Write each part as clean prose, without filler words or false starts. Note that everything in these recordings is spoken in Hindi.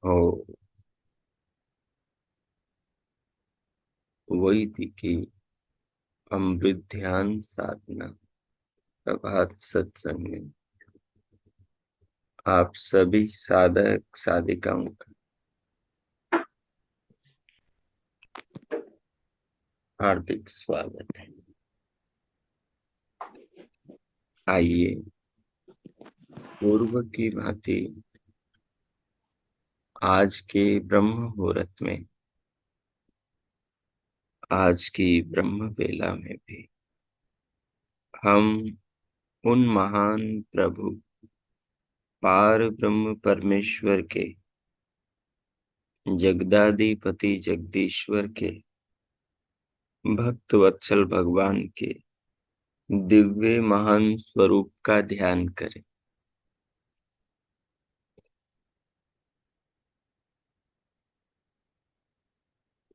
ओ वैदिकी अमृत ध्यान साधना प्रभात सत्संग में आप सभी साधक साधिकाओं का हार्दिक स्वागत है। आइए पूर्व की भांति आज के ब्रह्म मुहूर्त में, आज की ब्रह्म वेला में भी हम उन महान प्रभु पार ब्रह्म परमेश्वर के, जगदाधिपति जगदीश्वर के, भक्त वत्सल भगवान के दिव्य महान स्वरूप का ध्यान करें।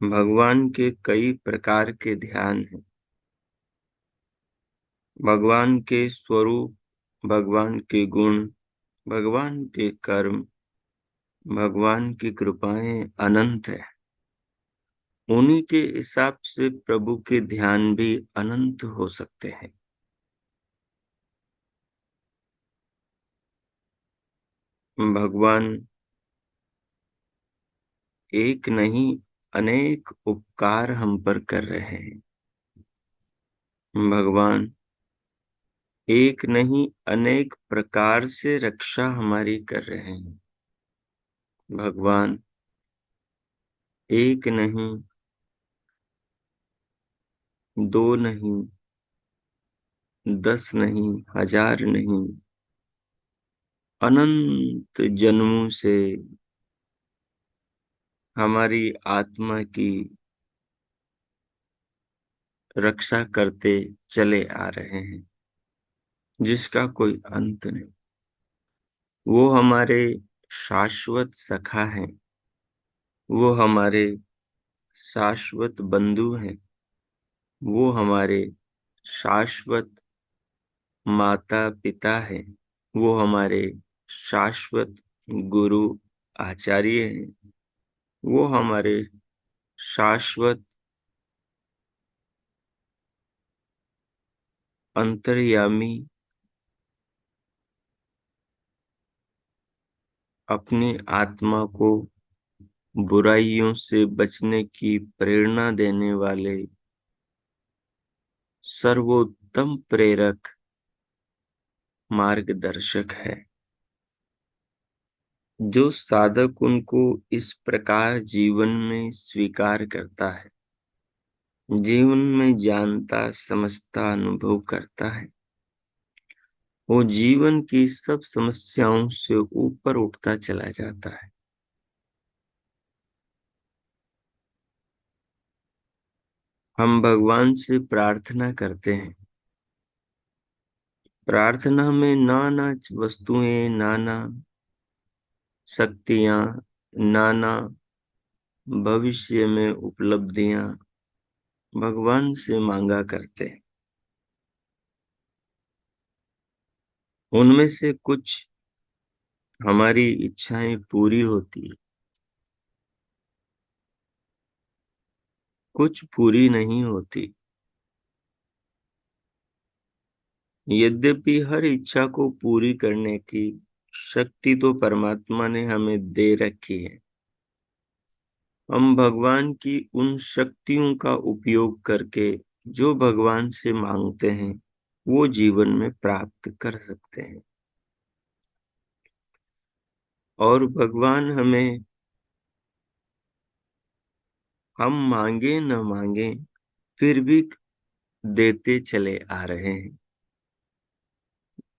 भगवान के कई प्रकार के ध्यान हैं। भगवान के स्वरूप, भगवान के गुण, भगवान के कर्म, भगवान की कृपाएं अनंत है। उन्हीं के हिसाब से प्रभु के ध्यान भी अनंत हो सकते हैं। भगवान एक नहीं अनेक उपकार हम पर कर रहे हैं। भगवान एक नहीं अनेक प्रकार से रक्षा हमारी कर रहे हैं। भगवान एक नहीं, दो नहीं, 10 नहीं, 1000 नहीं, अनंत जन्मों से हमारी आत्मा की रक्षा करते चले आ रहे हैं, जिसका कोई अंत नहीं। वो हमारे शाश्वत सखा हैं। वो हमारे शाश्वत बंधु हैं। वो हमारे शाश्वत माता पिता हैं। वो हमारे शाश्वत गुरु आचार्य हैं। वो हमारे शाश्वत अंतर्यामी, अपनी आत्मा को बुराइयों से बचने की प्रेरणा देने वाले सर्वोत्तम प्रेरक मार्गदर्शक है। जो साधक उनको इस प्रकार जीवन में स्वीकार करता है, जीवन में जानता समझता अनुभव करता है, वो जीवन की सब समस्याओं से ऊपर उठता चला जाता है। हम भगवान से प्रार्थना करते हैं। प्रार्थना में नाना वस्तुएं, नाना शक्तियां, नाना भविष्य में उपलब्धियां भगवान से मांगा करते हैं। उनमें से कुछ हमारी इच्छाएं पूरी होती है, कुछ पूरी नहीं होती। यद्यपि हर इच्छा को पूरी करने की शक्ति तो परमात्मा ने हमें दे रखी है, हम भगवान की उन शक्तियों का उपयोग करके जो भगवान से मांगते हैं वो जीवन में प्राप्त कर सकते हैं। और भगवान हमें, हम मांगे न मांगे, फिर भी देते चले आ रहे हैं।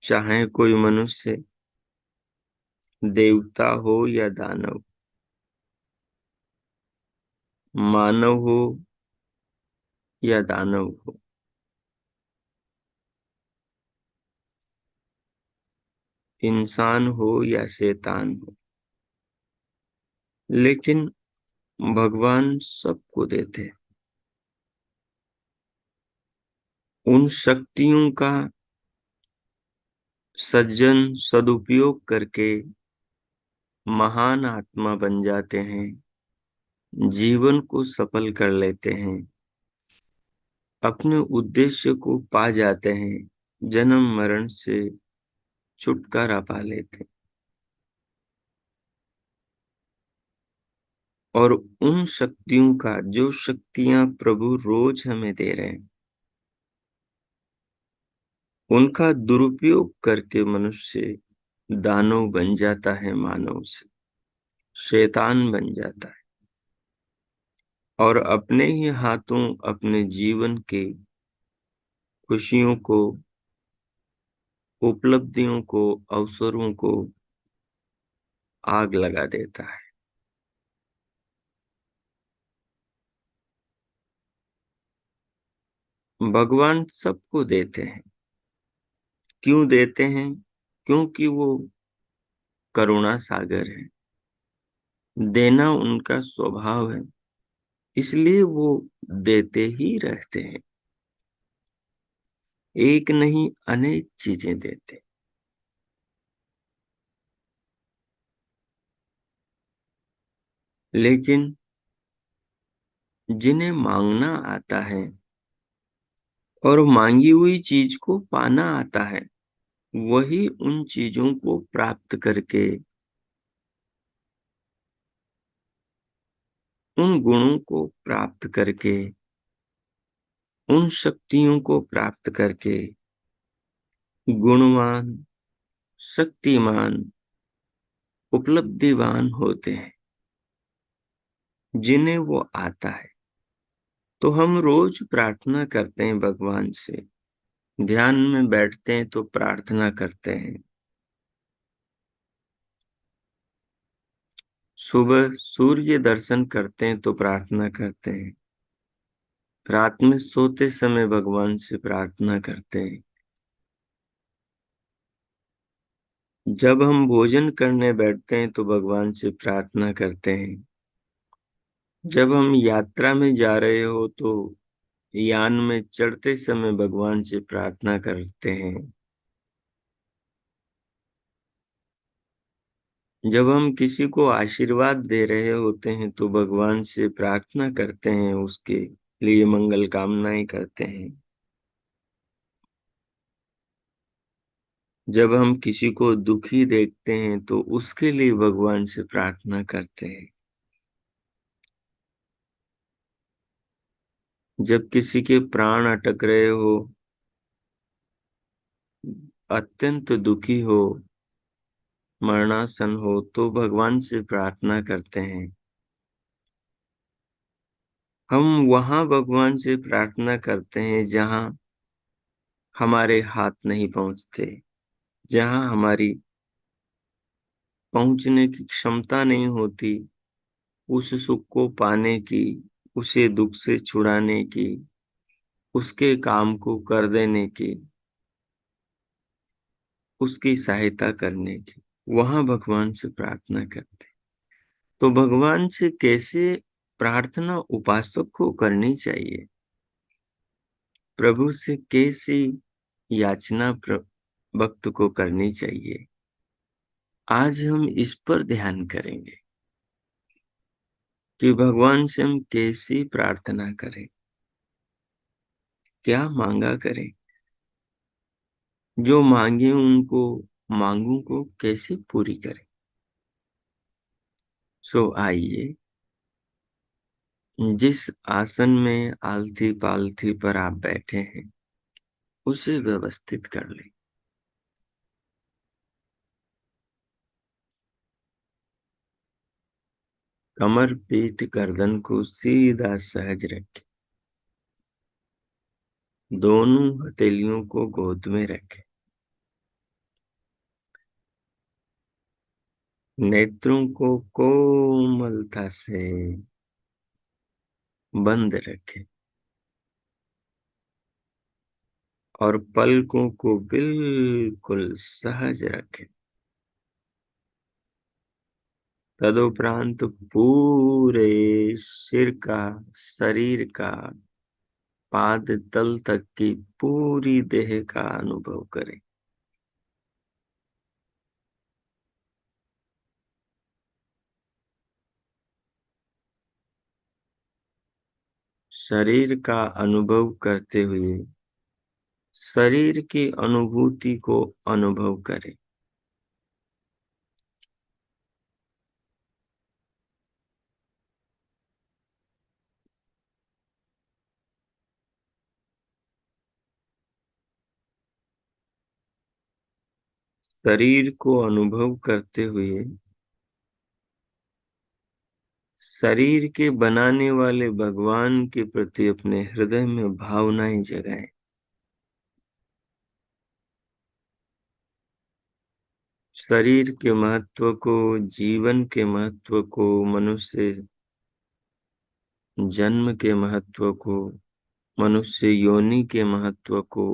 चाहे कोई मनुष्य, देवता हो या दानव, मानव हो या दानव हो, इंसान हो या शैतान हो, लेकिन भगवान सबको देते हैं। उन शक्तियों का सज्जन सदुपयोग करके महान आत्मा बन जाते हैं, जीवन को सफल कर लेते हैं, अपने उद्देश्य को पा जाते हैं, जन्म मरण से छुटकारा पा लेते हैं। और उन शक्तियों का, जो शक्तियां प्रभु रोज हमें दे रहे हैं, उनका दुरुपयोग करके मनुष्य दानव बन जाता है, मानव से शैतान बन जाता है, और अपने ही हाथों अपने जीवन के खुशियों को, उपलब्धियों को, अवसरों को आग लगा देता है। भगवान सबको देते हैं। क्यों देते हैं? क्योंकि वो करुणा सागर है। देना उनका स्वभाव है, इसलिए वो देते ही रहते हैं। एक नहीं, अनेक चीजें देते। लेकिन जिन्हें मांगना आता है और मांगी हुई चीज को पाना आता है, वही उन चीजों को प्राप्त करके, उन गुणों को प्राप्त करके, उन शक्तियों को प्राप्त करके गुणवान, शक्तिमान, उपलब्धिवान होते हैं, जिन्हें वो आता है। तो हम रोज प्रार्थना करते हैं भगवान से, ध्यान में बैठते हैं तो प्रार्थना करते हैं, सुबह सूर्य दर्शन करते हैं तो प्रार्थना करते हैं, रात में सोते समय भगवान से प्रार्थना करते हैं, जब हम भोजन करने बैठते हैं तो भगवान से प्रार्थना करते हैं, जब हम यात्रा में जा रहे हो तो यान में चढ़ते समय भगवान से प्रार्थना करते हैं, जब हम किसी को आशीर्वाद दे रहे होते हैं तो भगवान से प्रार्थना करते हैं, उसके लिए मंगल कामनाएं करते हैं, जब हम किसी को दुखी देखते हैं तो उसके लिए भगवान से प्रार्थना करते हैं, जब किसी के प्राण अटक रहे हो, अत्यंत दुखी हो, मरणासन हो, तो भगवान से प्रार्थना करते हैं। हम वहां भगवान से प्रार्थना करते हैं जहां हमारे हाथ नहीं पहुंचते, जहां हमारी पहुंचने की क्षमता नहीं होती, उस सुख को पाने की, उसे दुख से छुड़ाने की, उसके काम को कर देने की, उसकी सहायता करने की, वहां भगवान से प्रार्थना करते। तो भगवान से कैसे प्रार्थना उपासक को करनी चाहिए, प्रभु से कैसी याचना भक्त को करनी चाहिए, आज हम इस पर ध्यान करेंगे कि भगवान से हम कैसी प्रार्थना करें, क्या मांगा करें, जो मांगे उनको, मांगों को कैसे पूरी करें। सो आइए, जिस आसन में आलती पालथी पर आप बैठे हैं, उसे व्यवस्थित कर लें। कमर, पीठ, गर्दन को सीधा सहज रखें। दोनों हथेलियों को गोद में रखें। नेत्रों को कोमलता से बंद रखें और पलकों को बिल्कुल सहज रखें। तदुपरांत पूरे सिर का, शरीर का, पाद तल तक की पूरी देह का अनुभव करें। शरीर का अनुभव करते हुए शरीर की अनुभूति को अनुभव करें। शरीर को अनुभव करते हुए शरीर के बनाने वाले भगवान के प्रति अपने हृदय में भावनाएं जगाएं। शरीर के महत्व को, जीवन के महत्व को, मनुष्य जन्म के महत्व को, मनुष्य योनि के महत्व को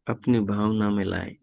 अपनी भावना में लाएं।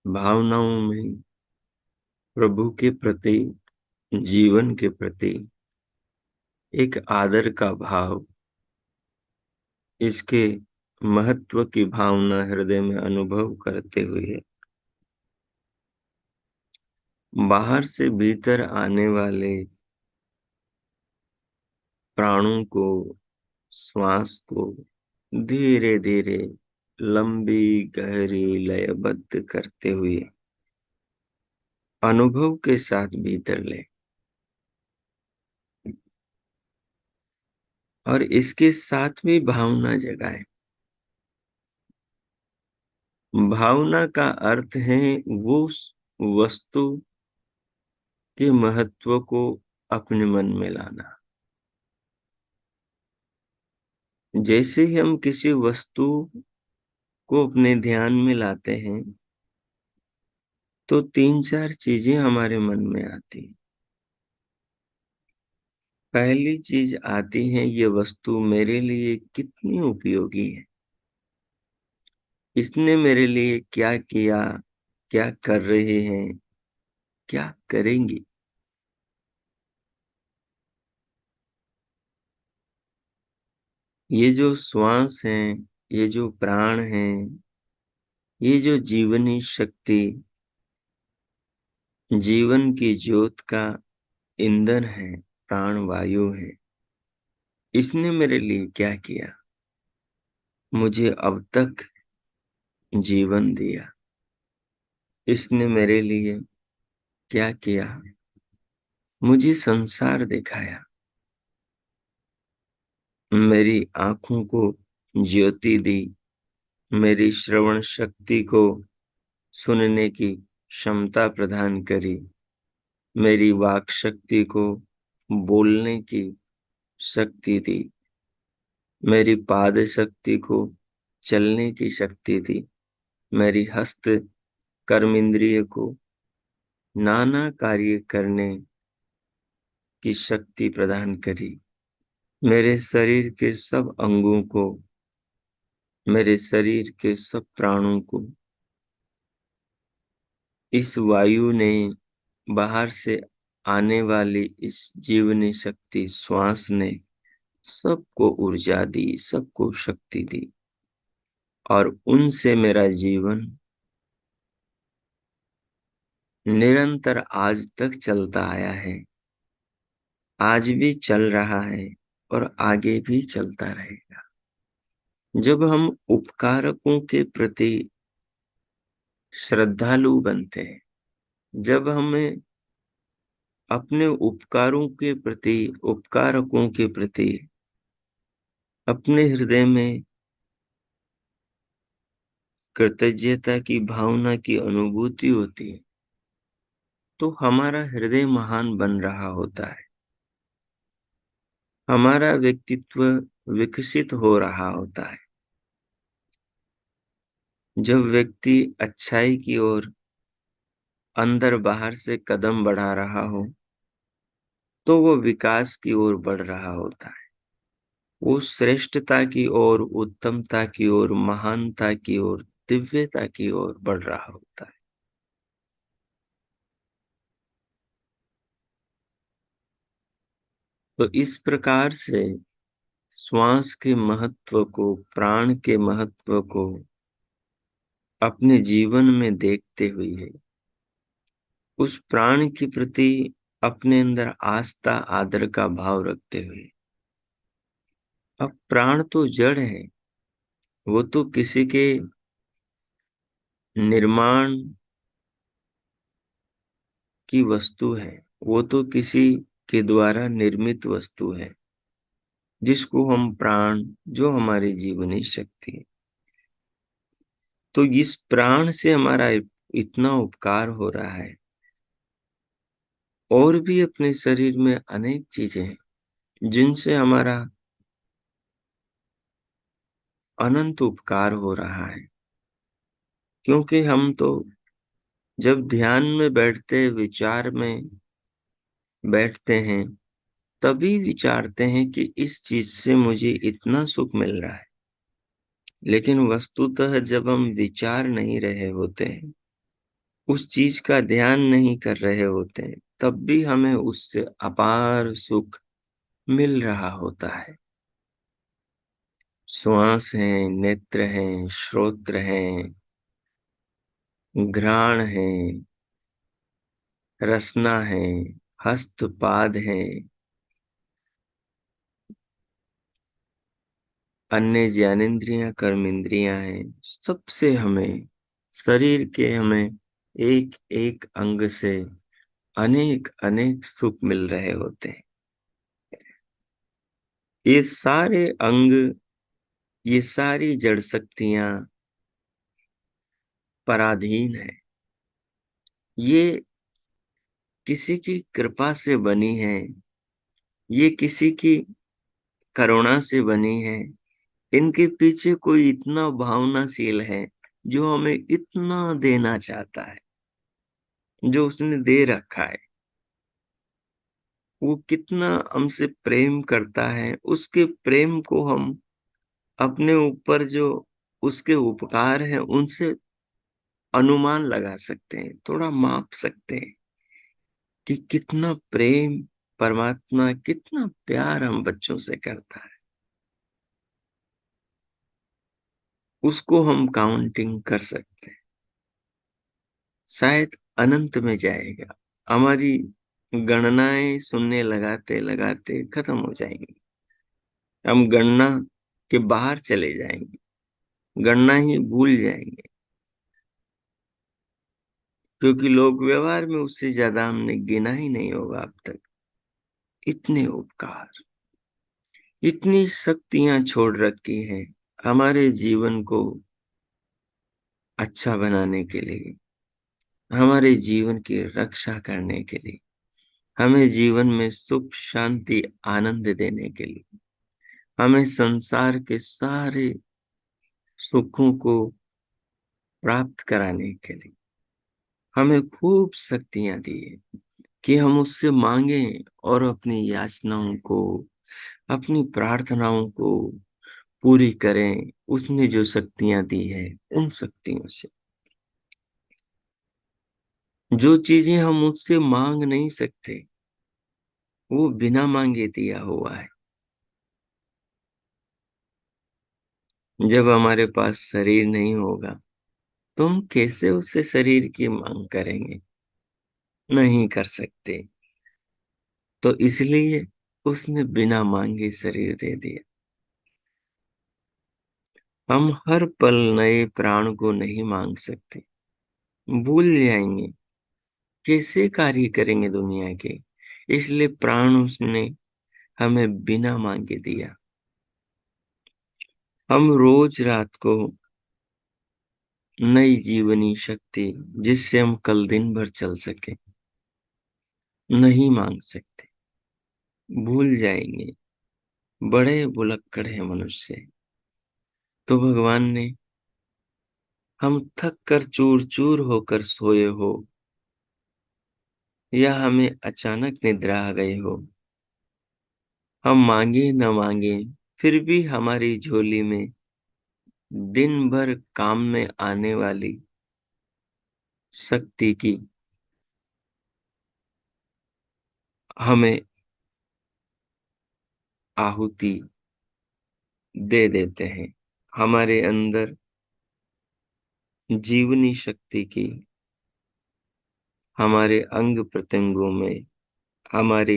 भावनाओं में प्रभु के प्रति, जीवन के प्रति एक आदर का भाव, इसके महत्व की भावना हृदय में अनुभव करते हुए बाहर से भीतर आने वाले प्राणों को, श्वास को धीरे धीरे लंबी गहरी लयबद्ध करते हुए अनुभव के साथ भीतर ले, और इसके साथ भी भावना जगाए। भावना का अर्थ है वो वस्तु के महत्व को अपने मन में लाना। जैसे ही हम किसी वस्तु को अपने ध्यान में लाते हैं तो तीन चार चीजें हमारे मन में आती हैं। पहली चीज आती है, ये वस्तु मेरे लिए कितनी उपयोगी है, इसने मेरे लिए क्या किया, क्या कर रहे हैं, क्या करेंगी। ये जो श्वास है, ये जो प्राण है, ये जो जीवनी शक्ति, जीवन की ज्योत का ईंधन है, प्राण वायु है, इसने मेरे लिए क्या किया, मुझे अब तक जीवन दिया, इसने मेरे लिए क्या किया, मुझे संसार दिखाया, मेरी आंखों को ज्योति दी, मेरी श्रवण शक्ति को सुनने की क्षमता प्रदान करी, मेरी वाक शक्ति को बोलने की शक्ति दी, मेरी पाद शक्ति को चलने की शक्ति दी, मेरी हस्त कर्म इंद्रिय को नाना कार्य करने की शक्ति प्रदान करी, मेरे शरीर के सब अंगों को, मेरे शरीर के सब प्राणों को इस वायु ने, बाहर से आने वाली इस जीवनी शक्ति श्वास ने सबको ऊर्जा दी, सबको शक्ति दी, और उनसे मेरा जीवन निरंतर आज तक चलता आया है, आज भी चल रहा है और आगे भी चलता रहेगा। जब हम उपकारकों के प्रति श्रद्धालु बनते हैं, जब हमें अपने उपकारों के प्रति, उपकारकों के प्रति अपने हृदय में कृतज्ञता की भावना की अनुभूति होती है, तो हमारा हृदय महान बन रहा होता है। हमारा व्यक्तित्व विकसित हो रहा होता है। जब व्यक्ति अच्छाई की ओर अंदर बाहर से कदम बढ़ा रहा हो, तो वो विकास की ओर बढ़ रहा होता है। वो श्रेष्ठता की ओर, उत्तमता की ओर, महानता की ओर, दिव्यता की ओर बढ़ रहा होता है। तो इस प्रकार से श्वास के महत्व को, प्राण के महत्व को अपने जीवन में देखते हुए, उस प्राण के प्रति अपने अंदर आस्था, आदर का भाव रखते हुए, अब प्राण तो जड़ है, वो तो किसी के निर्माण की वस्तु है, वो तो किसी के द्वारा निर्मित वस्तु है, जिसको हम प्राण, जो हमारी जीवनी शक्ति है। तो इस प्राण से हमारा इतना उपकार हो रहा है। और भी अपने शरीर में अनेक चीजें हैं जिनसे हमारा अनंत उपकार हो रहा है। क्योंकि हम तो जब ध्यान में बैठते, विचार में बैठते हैं, तभी विचारते हैं कि इस चीज से मुझे इतना सुख मिल रहा है। लेकिन वस्तुतः जब हम विचार नहीं रहे होते हैं, उस चीज का ध्यान नहीं कर रहे होते हैं, तब भी हमें उससे अपार सुख मिल रहा होता है। श्वास है, नेत्र हैं, श्रोत्र हैं, घ्राण है, रसना है, हस्त पाद है, अन्य ज्ञानेंद्रियां, कर्मेंद्रियां हैं। सबसे हमें, शरीर के हमें एक एक अंग से अनेक अनेक सुख मिल रहे होते हैं। ये सारे अंग, ये सारी जड़ शक्तियां पराधीन है। ये किसी की कृपा से बनी है, ये किसी की करुणा से बनी है। इनके पीछे कोई इतना भावनाशील है जो हमें इतना देना चाहता है, जो उसने दे रखा है। वो कितना हमसे प्रेम करता है, उसके प्रेम को हम अपने ऊपर जो उसके उपकार हैं उनसे अनुमान लगा सकते हैं, थोड़ा माप सकते हैं कि कितना प्रेम, परमात्मा कितना प्यार हम बच्चों से करता है। उसको हम काउंटिंग कर सकते हैं, शायद अनंत में जाएगा। हमारी गणनाएं सुनने लगाते लगाते खत्म हो जाएंगी। हम गणना के बाहर चले जाएंगे, गणना ही भूल जाएंगे। क्योंकि लोक व्यवहार में उससे ज्यादा हमने गिना ही नहीं होगा अब तक। इतने उपकार, इतनी शक्तियां छोड़ रखी हैं हमारे जीवन को अच्छा बनाने के लिए, हमारे जीवन की रक्षा करने के लिए, हमें जीवन में सुख, शांति, आनंद देने के लिए, हमें संसार के सारे सुखों को प्राप्त कराने के लिए हमें खूब शक्तियां दी है कि हम उससे मांगे और अपनी याचनाओं को, अपनी प्रार्थनाओं को पूरी करें। उसने जो शक्तियां दी है, उन शक्तियों से, जो चीजें हम उससे मांग नहीं सकते, वो बिना मांगे दिया हुआ है। जब हमारे पास शरीर नहीं होगा, तो हम कैसे उससे शरीर की मांग करेंगे? नहीं कर सकते। तो इसलिए उसने बिना मांगे शरीर दे दिया। हम हर पल नए प्राण को नहीं मांग सकते, भूल जाएंगे कैसे कार्य करेंगे दुनिया के। इसलिए प्राण उसने हमें बिना मांगे दिया। हम रोज रात को नई जीवनी शक्ति, जिससे हम कल दिन भर चल सके, नहीं मांग सकते, भूल जाएंगे। बड़े भुलक्कड़ है मनुष्य। तो भगवान ने, हम थक कर चूर चूर होकर सोए हो, या हमें अचानक निद्रा आ गई हो, हम मांगे न मांगे फिर भी हमारी झोली में दिन भर काम में आने वाली शक्ति की हमें आहुति दे देते हैं। हमारे अंदर जीवनी शक्ति की, हमारे अंग प्रत्यंगों में, हमारी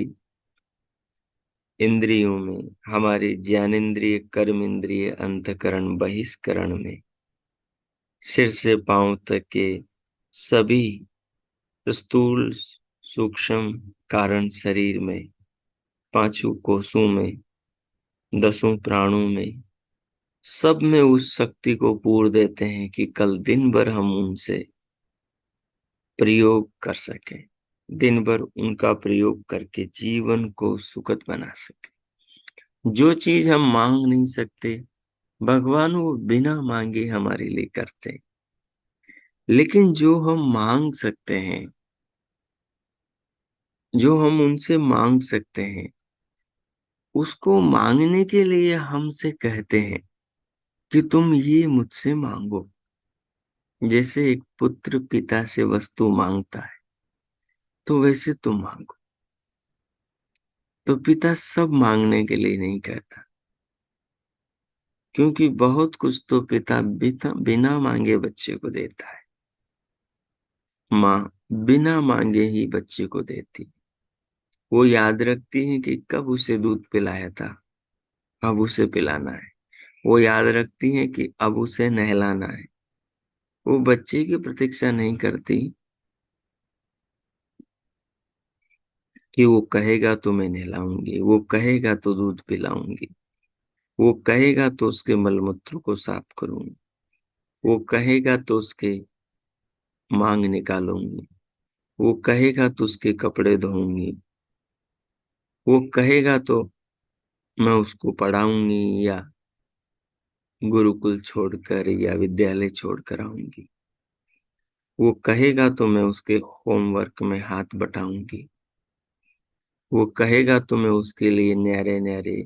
इंद्रियों में, हमारे ज्ञानेंद्रिय, कर्म इंद्रिय, अंतकरण, बहिष्करण में, सिर से पांव तक के सभी स्थूल सूक्ष्म कारण शरीर में, पांचों कोषों में, दसों प्राणों में, सब में उस शक्ति को पूर देते हैं कि कल दिन भर हम उनसे प्रयोग कर सकें, दिन भर उनका प्रयोग करके जीवन को सुखद बना सके। जो चीज हम मांग नहीं सकते, भगवान वो बिना मांगे हमारे लिए करते हैं। लेकिन जो हम मांग सकते हैं, जो हम उनसे मांग सकते हैं, उसको मांगने के लिए हमसे कहते हैं कि तुम ये मुझसे मांगो। जैसे एक पुत्र पिता से वस्तु मांगता है, तो वैसे तुम मांगो। तो पिता सब मांगने के लिए नहीं कहता, क्योंकि बहुत कुछ तो पिता बिना मांगे बच्चे को देता है। माँ बिना मांगे ही बच्चे को देती। वो याद रखती है कि कब उसे दूध पिलाया था, अब उसे पिलाना है। वो याद रखती है कि अब उसे नहलाना है। वो बच्चे की प्रतीक्षा नहीं करती कि वो कहेगा तो मैं नहलाऊंगी, वो कहेगा तो दूध पिलाऊंगी, वो कहेगा तो उसके मलमूत्र को साफ करूंगी, वो कहेगा तो उसके मांग निकालूंगी, वो कहेगा तो उसके कपड़े धोऊंगी, वो कहेगा तो मैं उसको पढ़ाऊंगी या गुरुकुल छोड़कर या विद्यालय छोड़कर आऊंगी, वो कहेगा तो मैं उसके होमवर्क में हाथ बटाऊंगी, वो कहेगा तो मैं उसके लिए न्यारे न्यारे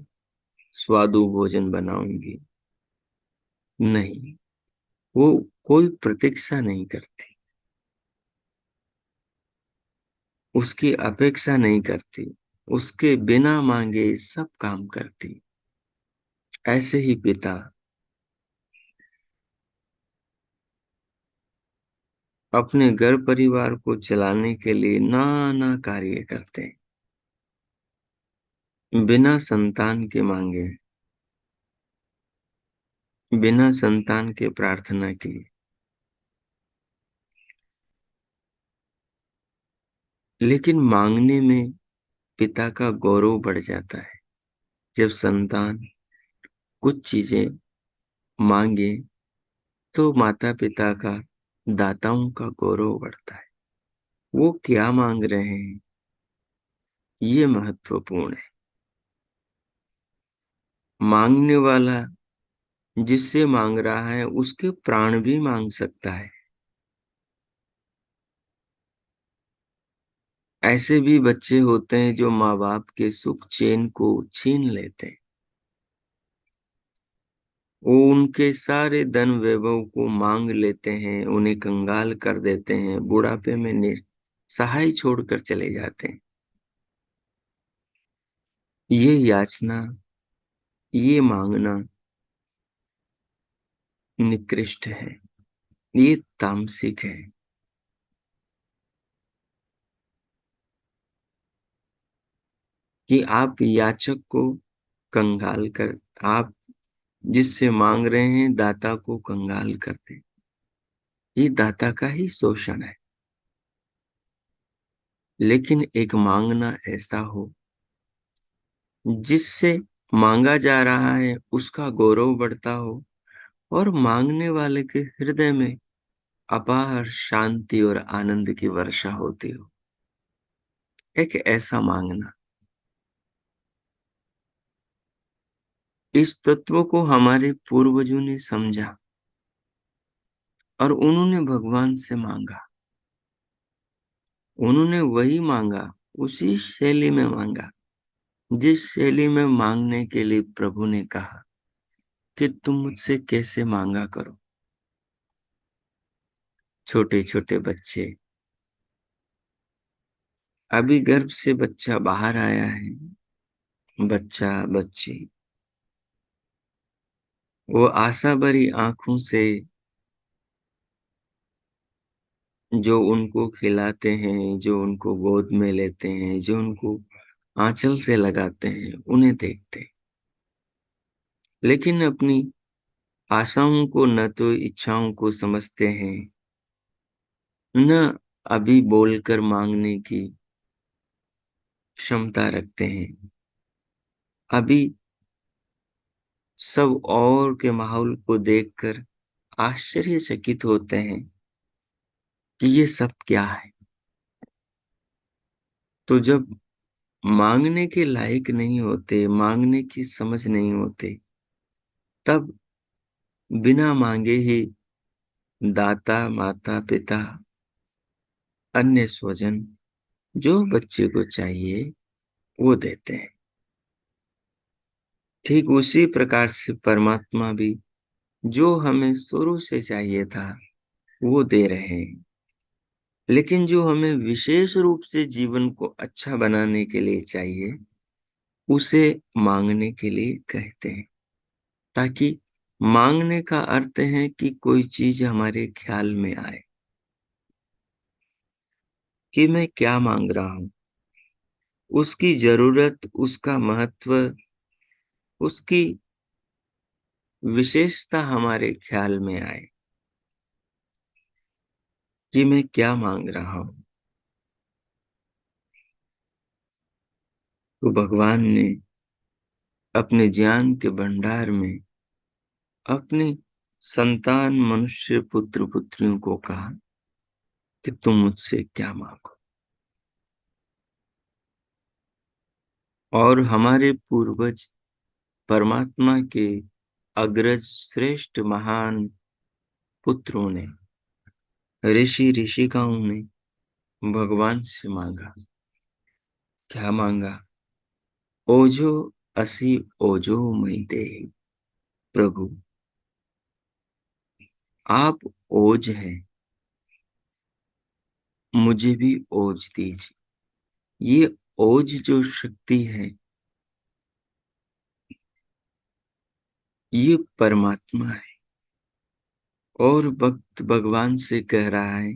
स्वादु भोजन बनाऊंगी। नहीं, वो कोई प्रतीक्षा नहीं करती, उसकी अपेक्षा नहीं करती, उसके बिना मांगे सब काम करती। ऐसे ही पिता अपने घर परिवार को चलाने के लिए नाना कार्य करते हैं, बिना संतान के मांगे, बिना संतान के प्रार्थना किए। लेकिन मांगने में पिता का गौरव बढ़ जाता है। जब संतान कुछ चीजें मांगे, तो माता पिता का, दाताओं का गौरव बढ़ता है। वो क्या मांग रहे हैं, ये महत्वपूर्ण है। मांगने वाला जिससे मांग रहा है उसके प्राण भी मांग सकता है। ऐसे भी बच्चे होते हैं जो माँ बाप के सुख चैन को छीन लेते हैं। वो उनके सारे धन वैभव को मांग लेते हैं, उन्हें कंगाल कर देते हैं, बुढ़ापे में सहाय छोड़कर चले जाते हैं। ये याचना, ये मांगना निकृष्ट है, ये तामसिक है। कि आप याचक को कंगाल कर, आप जिससे मांग रहे हैं दाता को कंगाल कर दे, ये दाता का ही शोषण है। लेकिन एक मांगना ऐसा हो जिससे मांगा जा रहा है उसका गौरव बढ़ता हो, और मांगने वाले के हृदय में अपार शांति और आनंद की वर्षा होती हो। एक ऐसा मांगना। इस तत्व को हमारे पूर्वजों ने समझा और उन्होंने भगवान से मांगा। उन्होंने वही मांगा, उसी शैली में मांगा जिस शैली में मांगने के लिए प्रभु ने कहा कि तुम मुझसे कैसे मांगा करो। छोटे छोटे बच्चे, अभी गर्भ से बच्चा बाहर आया है, बच्चा बच्ची, वो आशा भरी आंखों से जो उनको खिलाते हैं, जो उनको गोद में लेते हैं, जो उनको आंचल से लगाते हैं, उन्हें देखते हैं। लेकिन अपनी आशाओं को न तो इच्छाओं को समझते हैं, न अभी बोलकर मांगने की क्षमता रखते हैं। अभी सब और के माहौल को देखकर आश्चर्यचकित होते हैं कि ये सब क्या है। तो जब मांगने के लायक नहीं होते, मांगने की समझ नहीं होते, तब बिना मांगे ही दाता, माता पिता, अन्य स्वजन जो बच्चे को चाहिए वो देते हैं। ठीक उसी प्रकार से परमात्मा भी जो हमें शुरू से चाहिए था वो दे रहे हैं। लेकिन जो हमें विशेष रूप से जीवन को अच्छा बनाने के लिए चाहिए, उसे मांगने के लिए कहते हैं। ताकि मांगने का अर्थ है कि कोई चीज हमारे ख्याल में आए कि मैं क्या मांग रहा हूं, उसकी जरूरत, उसका महत्व, उसकी विशेषता हमारे ख्याल में आए कि मैं क्या मांग रहा हूं। तो भगवान ने अपने ज्ञान के भंडार में अपनी संतान मनुष्य पुत्र पुत्रियों को कहा कि तुम मुझसे क्या मांगो। और हमारे पूर्वज परमात्मा के अग्रज श्रेष्ठ महान पुत्रों ने, ऋषि ऋषिकाओं ने भगवान से मांगा। क्या मांगा? ओजो असी ओजो मई दे। प्रभु, आप ओज हैं, मुझे भी ओज दीजिए। ये ओज जो शक्ति है, ये परमात्मा है। और भक्त भगवान से कह रहा है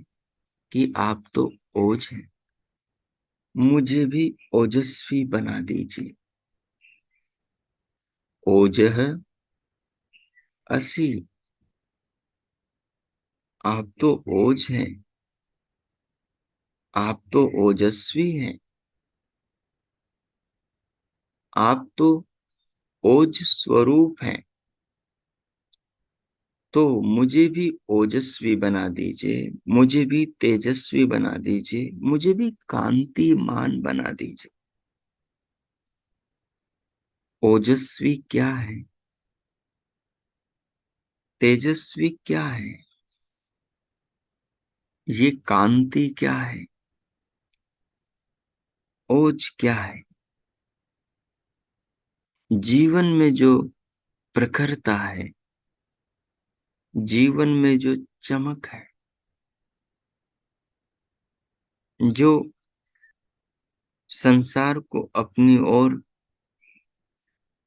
कि आप तो ओज हैं, मुझे भी ओजस्वी बना दीजिए। ओजः असी, आप तो ओज हैं, आप तो ओजस्वी हैं, आप तो ओज स्वरूप हैं। तो मुझे भी ओजस्वी बना दीजिए, मुझे भी तेजस्वी बना दीजिए, मुझे भी कांतिमान बना दीजिए। ओजस्वी क्या है? तेजस्वी क्या है? ये कांति क्या है? ओज क्या है? जीवन में जो प्रखरता है, जीवन में जो चमक है, जो संसार को अपनी ओर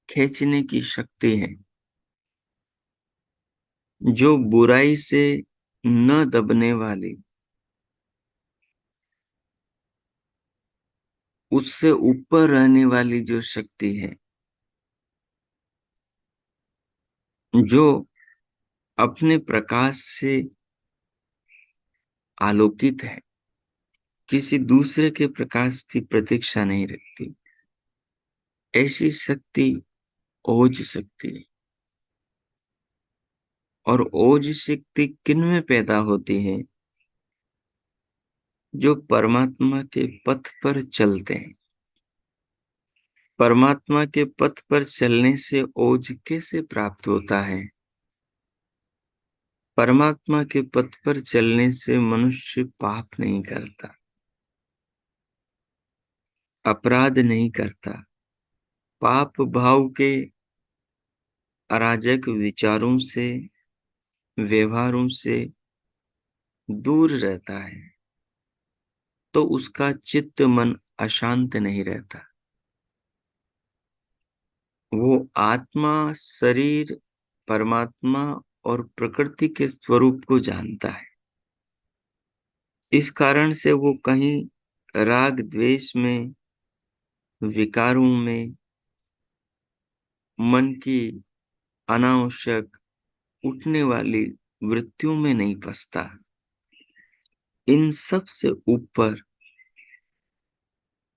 खींचने की शक्ति है, जो बुराई से न दबने वाली, उससे ऊपर रहने वाली जो शक्ति है, जो अपने प्रकाश से आलोकित है, किसी दूसरे के प्रकाश की प्रतीक्षा नहीं रखती, ऐसी शक्ति ओज शक्ति है। और ओज शक्ति किन में पैदा होती है? जो परमात्मा के पथ पर चलते हैं। परमात्मा के पथ पर चलने से ओज कैसे प्राप्त होता है? परमात्मा के पथ पर चलने से मनुष्य पाप नहीं करता, अपराध नहीं करता, पाप भाव के अराजक विचारों से, व्यवहारों से दूर रहता है, तो उसका चित्त मन अशांत नहीं रहता। वो आत्मा, शरीर, परमात्मा और प्रकृति के स्वरूप को जानता है। इस कारण से वो कहीं राग द्वेष में, विकारों में, मन की अनावश्यक उठने वाली वृत्तियों में नहीं फंसता। इन सब से ऊपर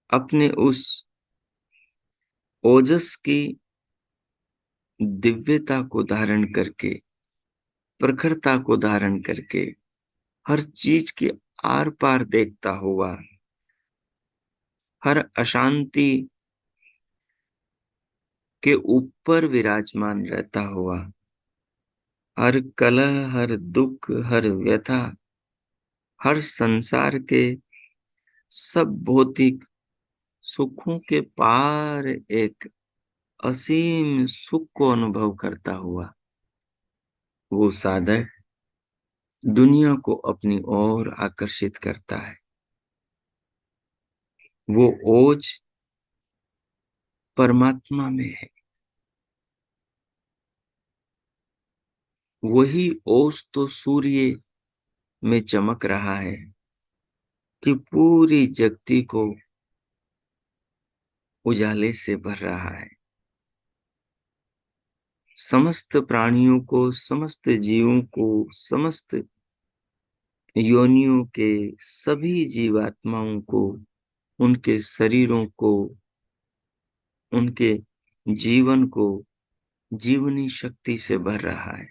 अपने उस ओजस की दिव्यता को धारण करके, प्रखरता को धारण करके, हर चीज के आर पार देखता हुआ, हर अशांति के ऊपर विराजमान रहता हुआ, हर कलह, हर दुख, हर व्यथा, हर संसार के सब भौतिक सुखों के पार एक असीम सुख को अनुभव करता हुआ वो साधक दुनिया को अपनी ओर आकर्षित करता है। वो ओज परमात्मा में है। वही ओज तो सूर्य में चमक रहा है कि पूरी जगती को उजाले से भर रहा है। समस्त प्राणियों को, समस्त जीवों को, समस्त योनियों के सभी जीवात्माओं को, उनके शरीरों को, उनके जीवन को जीवनी शक्ति से भर रहा है।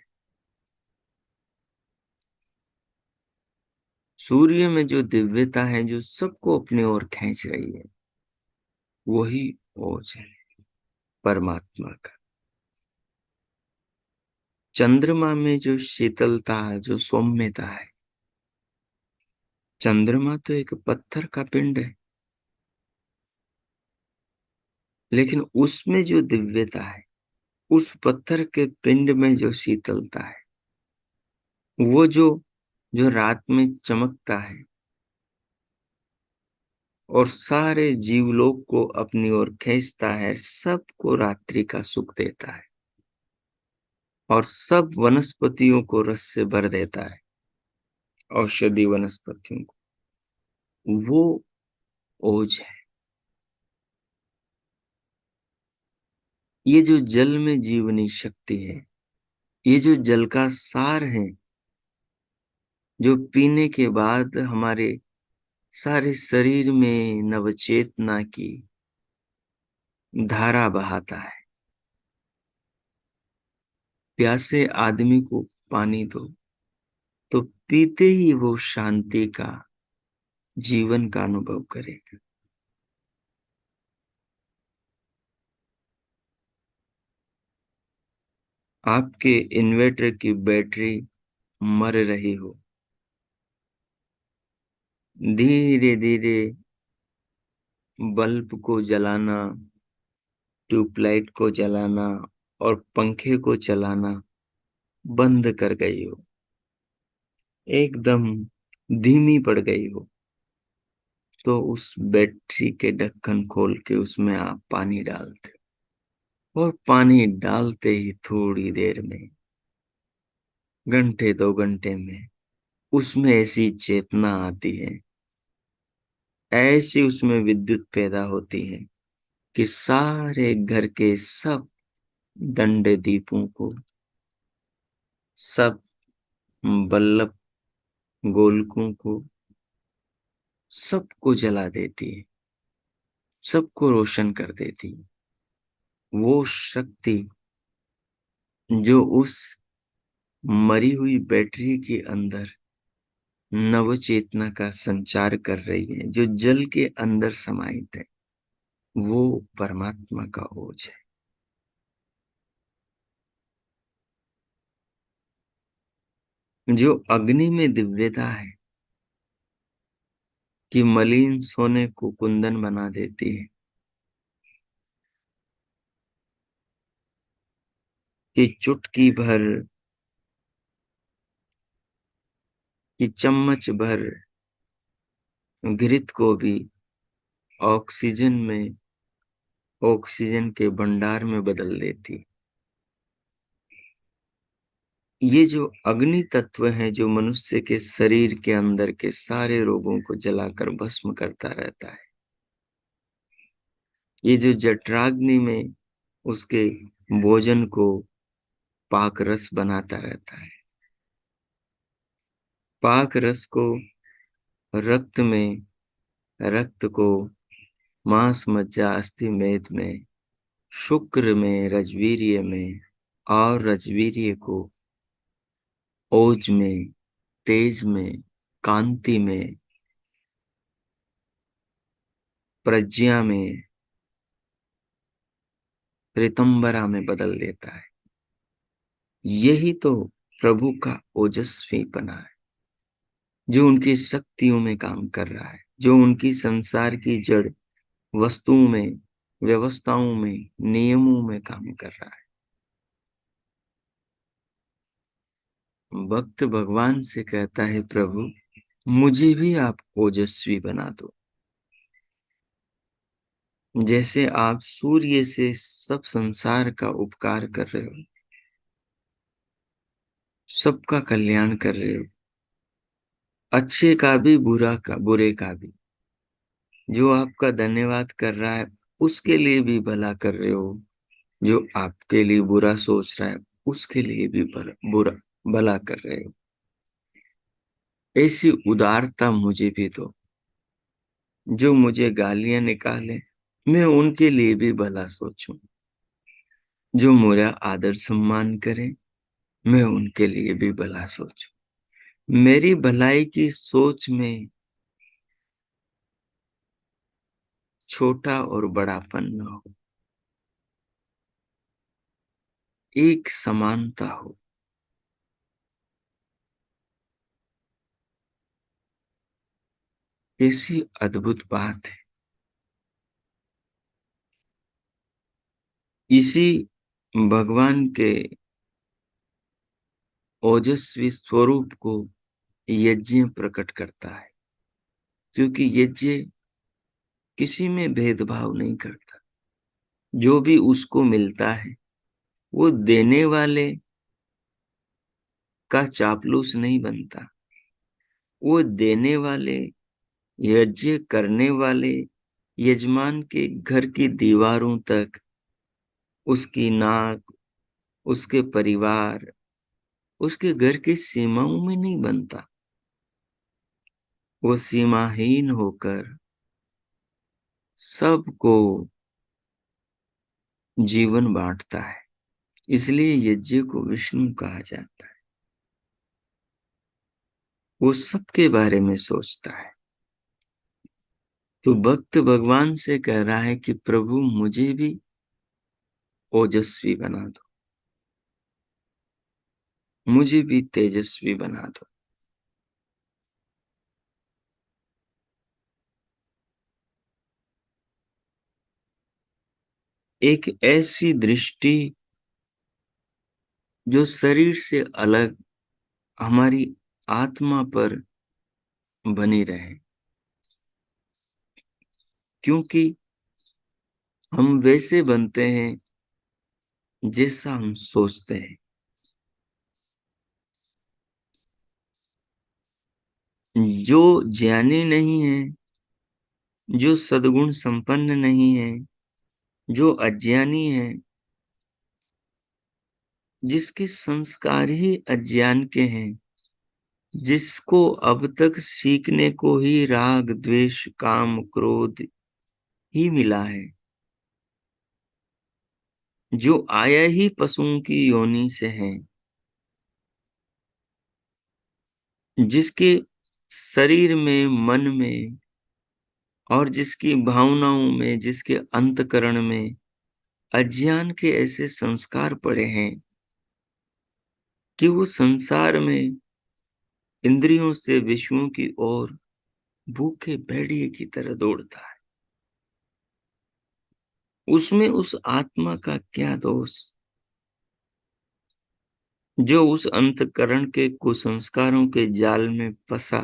सूर्य में जो दिव्यता है, जो सबको अपनी ओर खींच रही है, वही ओज है परमात्मा का। चंद्रमा में जो शीतलता है, जो सौम्यता है, चंद्रमा तो एक पत्थर का पिंड है, लेकिन उसमें जो दिव्यता है, उस पत्थर के पिंड में जो शीतलता है, वो जो जो रात में चमकता है और सारे जीवलोक को अपनी ओर खींचता है, सबको रात्रि का सुख देता है और सब वनस्पतियों को रस से भर देता है, औषधि वनस्पतियों को। वो ओज है। ये जो जल में जीवनी शक्ति है, ये जो जल का सार है, जो पीने के बाद हमारे सारे शरीर में नवचेतना की धारा बहाता है। प्यासे आदमी को पानी दो तो पीते ही वो शांति का, जीवन का अनुभव करेगा। आपके इन्वर्टर की बैटरी मर रही हो, धीरे धीरे बल्ब को जलाना, ट्यूबलाइट को जलाना और पंखे को चलाना बंद कर गई हो, एकदम धीमी पड़ गई हो, तो उस बैटरी के ढक्कन खोल के उसमें आप पानी डालते हो और पानी डालते ही थोड़ी देर में, घंटे 2 घंटे में उसमें ऐसी चेतना आती है, ऐसी उसमें विद्युत पैदा होती है कि सारे घर के सब दंड दीपों को, सब बल्लभ गोलकों को, सबको जला देती है, सबको रोशन कर देती है। वो शक्ति जो उस मरी हुई बैटरी के अंदर नव चेतना का संचार कर रही है, जो जल के अंदर समाहित है, वो परमात्मा का ओज है। जो अग्नि में दिव्यता है कि मलिन सोने को कुंदन बना देती है, कि चुटकी भर, कि चम्मच भर घृत को भी ऑक्सीजन में, ऑक्सीजन के भंडार में बदल देती। ये जो अग्नि तत्व है, जो मनुष्य के शरीर के अंदर के सारे रोगों को जलाकर भस्म करता रहता है, ये जो जठराग्नि में उसके भोजन को पाक रस बनाता रहता है, पाक रस को रक्त में, रक्त को मांस मज्जा अस्थि मेद में, शुक्र में, रजवीर्य में, और रजवीर्य को ओज में, तेज में, कांति में, प्रज्ञा में, ऋतंबरा में बदल देता है। यही तो प्रभु का ओजस्वीपना है, जो उनकी शक्तियों में काम कर रहा है, जो उनकी संसार की जड़ वस्तुओं में, व्यवस्थाओं में, नियमों में काम कर रहा है। भक्त भगवान से कहता है, प्रभु मुझे भी आप ओजस्वी बना दो, जैसे आप सूर्य से सब संसार का उपकार कर रहे हो, सबका कल्याण कर रहे हो, अच्छे का भी, बुरा का, बुरे का भी। जो आपका धन्यवाद कर रहा है उसके लिए भी भला कर रहे हो, जो आपके लिए बुरा सोच रहा है उसके लिए भी बुरा भला कर रहे हो। ऐसी उदारता मुझे भी दो। जो मुझे गालियां निकाले, मैं उनके लिए भी भला सोचूं। जो मेरा आदर सम्मान करे, मैं उनके लिए भी भला सोचूं। मेरी भलाई की सोच में छोटा और बड़ापन न हो, एक समानता हो। कैसी अद्भुत बात है। इसी भगवान के ओजस्वी स्वरूप को यज्ञ प्रकट करता है, क्योंकि यज्ञ किसी में भेदभाव नहीं करता। जो भी उसको मिलता है वो देने वाले का चापलूस नहीं बनता। वो देने वाले, यज्ञ करने वाले यजमान के घर की दीवारों तक, उसकी नाक, उसके परिवार, उसके घर की सीमाओं में नहीं बनता। वो सीमाहीन होकर सबको जीवन बांटता है। इसलिए यज्ञ को विष्णु कहा जाता है। वो सबके बारे में सोचता है। तो भक्त भगवान से कह रहा है कि प्रभु मुझे भी ओजस्वी बना दो, मुझे भी तेजस्वी बना दो। एक ऐसी दृष्टि जो शरीर से अलग हमारी आत्मा पर बनी रहे, क्योंकि हम वैसे बनते हैं जैसा हम सोचते हैं। जो ज्ञानी नहीं है, जो सद्गुण संपन्न नहीं है, जो अज्ञानी है, जिसके संस्कार ही अज्ञान के हैं, जिसको अब तक सीखने को ही राग द्वेष काम क्रोध ही मिला है, जो आया ही पशुओं की योनि से है, जिसके शरीर में, मन में और जिसकी भावनाओं में, जिसके अंतकरण में अज्ञान के ऐसे संस्कार पड़े हैं कि वो संसार में इंद्रियों से विषयों की ओर भूखे भेड़िए की तरह दौड़ता है, उसमें उस आत्मा का क्या दोष जो उस अंतकरण के कुसंस्कारों के जाल में फंसा,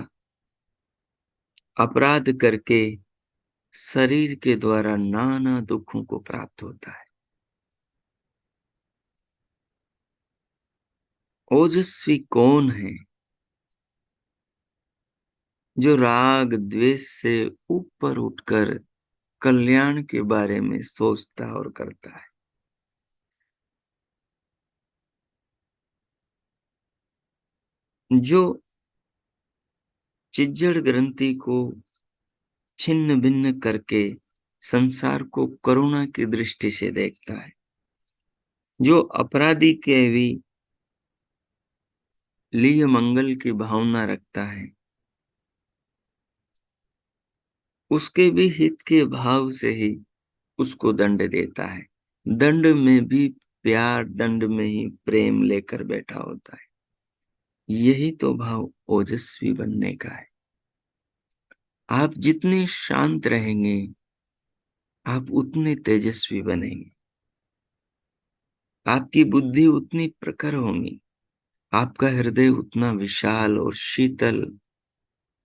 अपराध करके शरीर के द्वारा नाना दुखों को प्राप्त होता है। ओजस्वी कौन है जो राग द्वेष से ऊपर उठकर कल्याण के बारे में सोचता और करता है। जो चिज्जड़ ग्रंथि को छिन्न भिन्न करके संसार को करुणा की दृष्टि से देखता है, जो अपराधी के भी लिए मंगल की भावना रखता है, उसके भी हित के भाव से ही उसको दंड देता है। दंड में भी प्यार, दंड में ही प्रेम लेकर बैठा होता है। यही तो भाव ओजस्वी बनने का है। आप जितने शांत रहेंगे, आप उतने तेजस्वी बनेंगे, आपकी बुद्धि उतनी प्रखर होगी, आपका हृदय उतना विशाल और शीतल,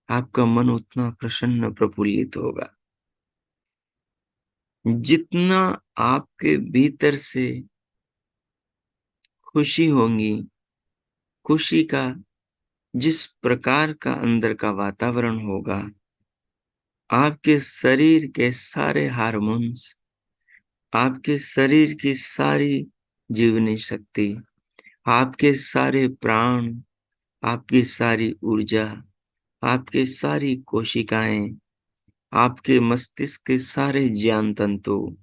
आपका मन उतना प्रसन्न प्रफुल्लित होगा। जितना आपके भीतर से खुशी होगी, खुशी का जिस प्रकार का अंदर का वातावरण होगा, आपके शरीर के सारे हार्मोन्स, आपके शरीर की सारी जीवनी शक्ति, आपके सारे प्राण, आपकी सारी ऊर्जा, आपकी सारी कोशिकाएं, आपके मस्तिष्क के सारे ज्ञान तंतु,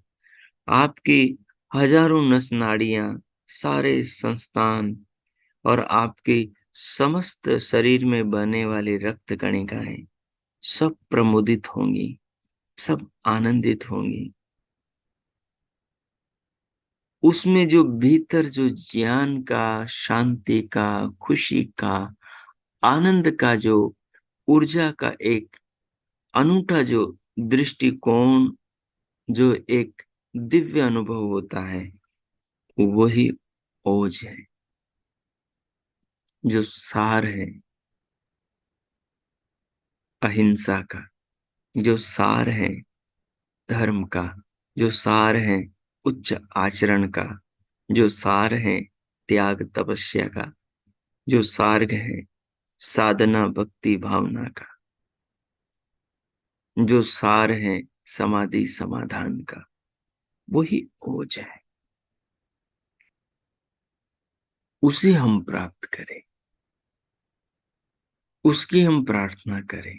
आपकी हजारों नस नाड़ियां, सारे संस्थान और आपकी समस्त शरीर में बहने वाली रक्त कणिकाएं सब प्रमुदित होंगी, सब आनंदित होंगी। उसमें जो भीतर जो ज्ञान का, शांति का, खुशी का, आनंद का, जो ऊर्जा का एक अनूठा जो दृष्टिकोण, जो एक दिव्य अनुभव होता है, वही ओज है, जो सार है अहिंसा का, जो सार है धर्म का, जो सार है उच्च आचरण का, जो सार है त्याग तपस्या का, जो सार है साधना भक्ति भावना का, जो सार है समाधि समाधान का, वही ओज है। उसे हम प्राप्त करें, उसकी हम प्रार्थना करें।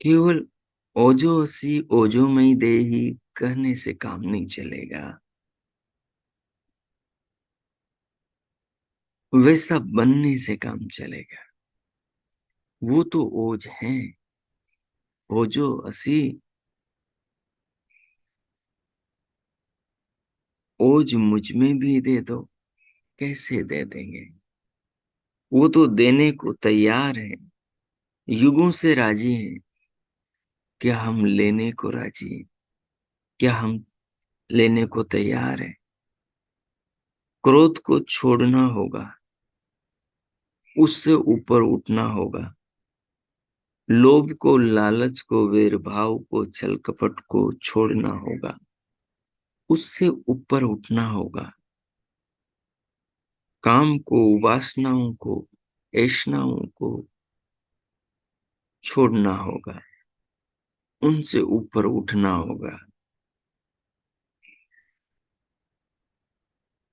केवल ओजो असी ओजो मई देही कहने से काम नहीं चलेगा, वैसा बनने से काम चलेगा। वो तो ओज है, ओजो असी। ओज मुझ में भी दे दो, कैसे दे देंगे? वो तो देने को तैयार है, युगों से राजी है। क्या हम लेने को राजी हैं? क्या हम लेने को तैयार है? क्रोध को छोड़ना होगा, उससे ऊपर उठना होगा। लोभ को, लालच को, वैर भाव को, छल कपट को छोड़ना होगा, उससे ऊपर उठना होगा। काम को, वासनाओं को, ऐषणाओं को छोड़ना होगा, उनसे ऊपर उठना होगा।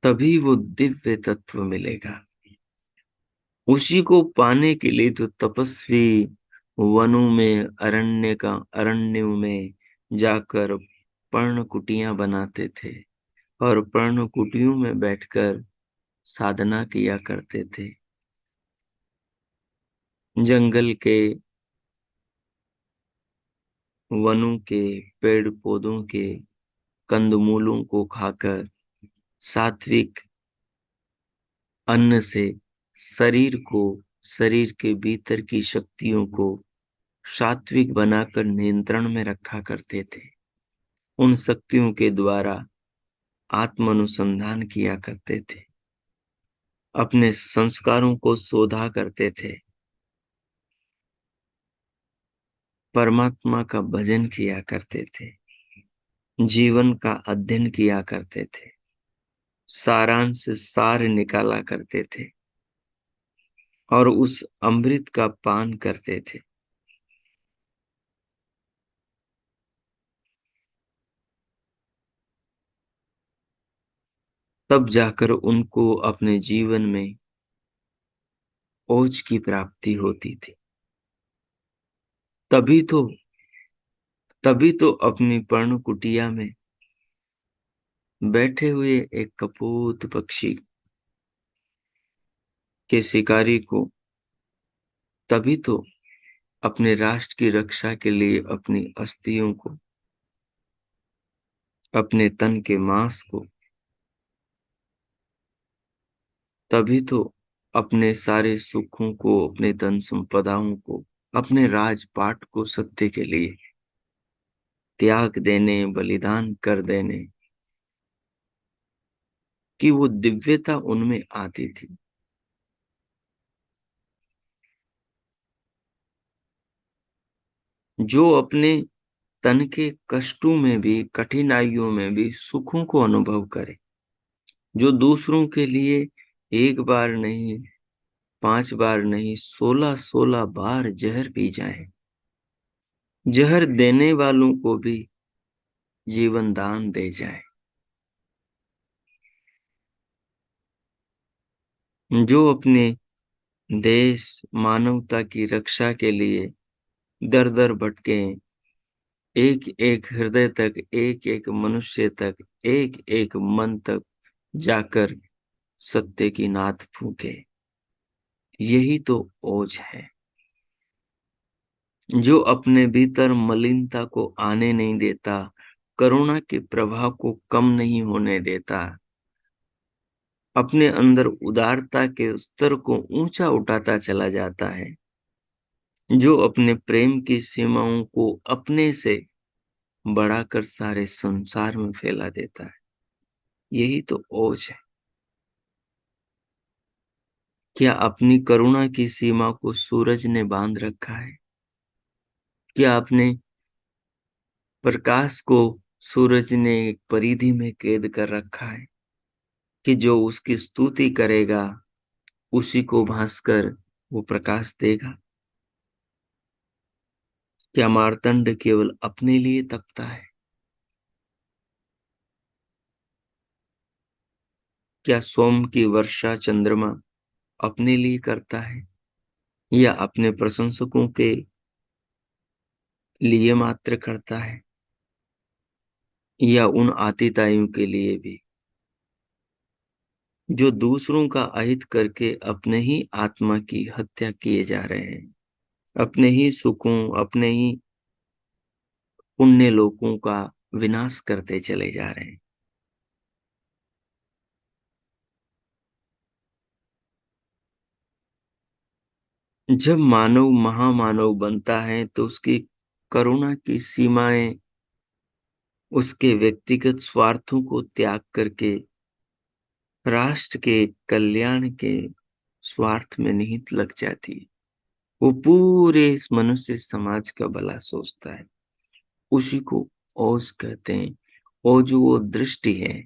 तभी वो दिव्य तत्व मिलेगा। उसी को पाने के लिए तो तपस्वी वनों में, अरण्यों में जाकर पर्ण कुटियां बनाते थे और पर्ण कुटियों में बैठकर साधना किया करते थे। जंगल के, वनों के, पेड़ पौधों के कंदमूलों को खाकर, सात्विक अन्न से शरीर को, शरीर के भीतर की शक्तियों को सात्विक बनाकर नियंत्रण में रखा करते थे। उन शक्तियों के द्वारा आत्म अनुसंधान किया करते थे, अपने संस्कारों को शोधा करते थे, परमात्मा का भजन किया करते थे, जीवन का अध्ययन किया करते थे, सारांश सार निकाला करते थे और उस अमृत का पान करते थे। तब जाकर उनको अपने जीवन में ओज की प्राप्ति होती थी। तभी तो तभी तो अपनी पर्ण कुटिया में बैठे हुए एक कपूत पक्षी के शिकारी को, तभी तो अपने राष्ट्र की रक्षा के लिए अपनी अस्थियों को, अपने तन के मांस को, तभी तो अपने सारे सुखों को, अपने धन संपदाओं को, अपने राजपाट को सत्य के लिए त्याग देने, बलिदान कर देने की वो दिव्यता उनमें आती थी। जो अपने तन के कष्टों में भी, कठिनाइयों में भी सुखों को अनुभव करे, जो दूसरों के लिए एक बार नहीं, 5 बार नहीं, 16-16 बार जहर पी जाए, जहर देने वालों को भी जीवन दान दे जाए, जो अपने देश, मानवता की रक्षा के लिए दर दर भटके, एक एक हृदय तक, एक एक मनुष्य तक, एक एक मन तक जाकर सत्य की नाद फूके। यही तो ओज है, जो अपने भीतर मलिनता को आने नहीं देता, करुणा के प्रभाव को कम नहीं होने देता, अपने अंदर उदारता के स्तर को ऊंचा उठाता चला जाता है, जो अपने प्रेम की सीमाओं को अपने से बढ़ाकर सारे संसार में फैला देता है। यही तो ओज है। क्या अपनी करुणा की सीमा को सूरज ने बांध रखा है? क्या अपने प्रकाश को सूरज ने एक परिधि में कैद कर रखा है कि जो उसकी स्तुति करेगा उसी को भास्कर वो प्रकाश देगा? क्या मार्तंड केवल अपने लिए तपता है? क्या सोम की वर्षा चंद्रमा अपने लिए करता है, या अपने प्रशंसकों के लिए मात्र करता है, या उन आतिताइयों के लिए भी जो दूसरों का अहित करके अपने ही आत्मा की हत्या किए जा रहे हैं, अपने ही सुखों, अपने ही पुण्य लोकों का विनाश करते चले जा रहे हैं? जब मानव महामानव बनता है तो उसकी करुणा की सीमाएं उसके व्यक्तिगत स्वार्थों को त्याग करके राष्ट्र के कल्याण के स्वार्थ में निहित लग जाती है। वो पूरे इस मनुष्य समाज का भला सोचता है। उसी को ओज कहते हैं। ओज वो दृष्टि है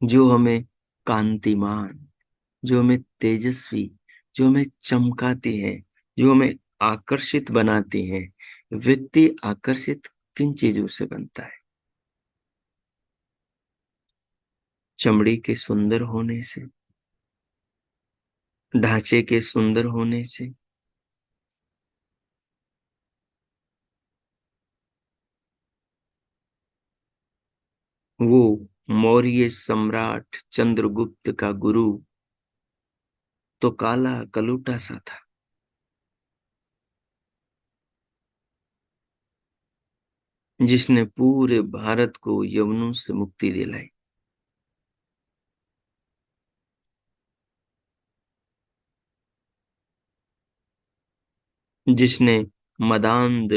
जो हमें कांतिमान, जो हमें तेजस्वी, जो हमें चमकाती है, जो हमें आकर्षित बनाती है। व्यक्ति आकर्षित किन चीजों से बनता है? चमड़ी के सुंदर होने से, ढांचे के सुंदर होने से, वो मौर्य सम्राट चंद्रगुप्त का गुरु तो काला कलूटा सा था, जिसने पूरे भारत को यवनों से मुक्ति दिलाई, जिसने मदांध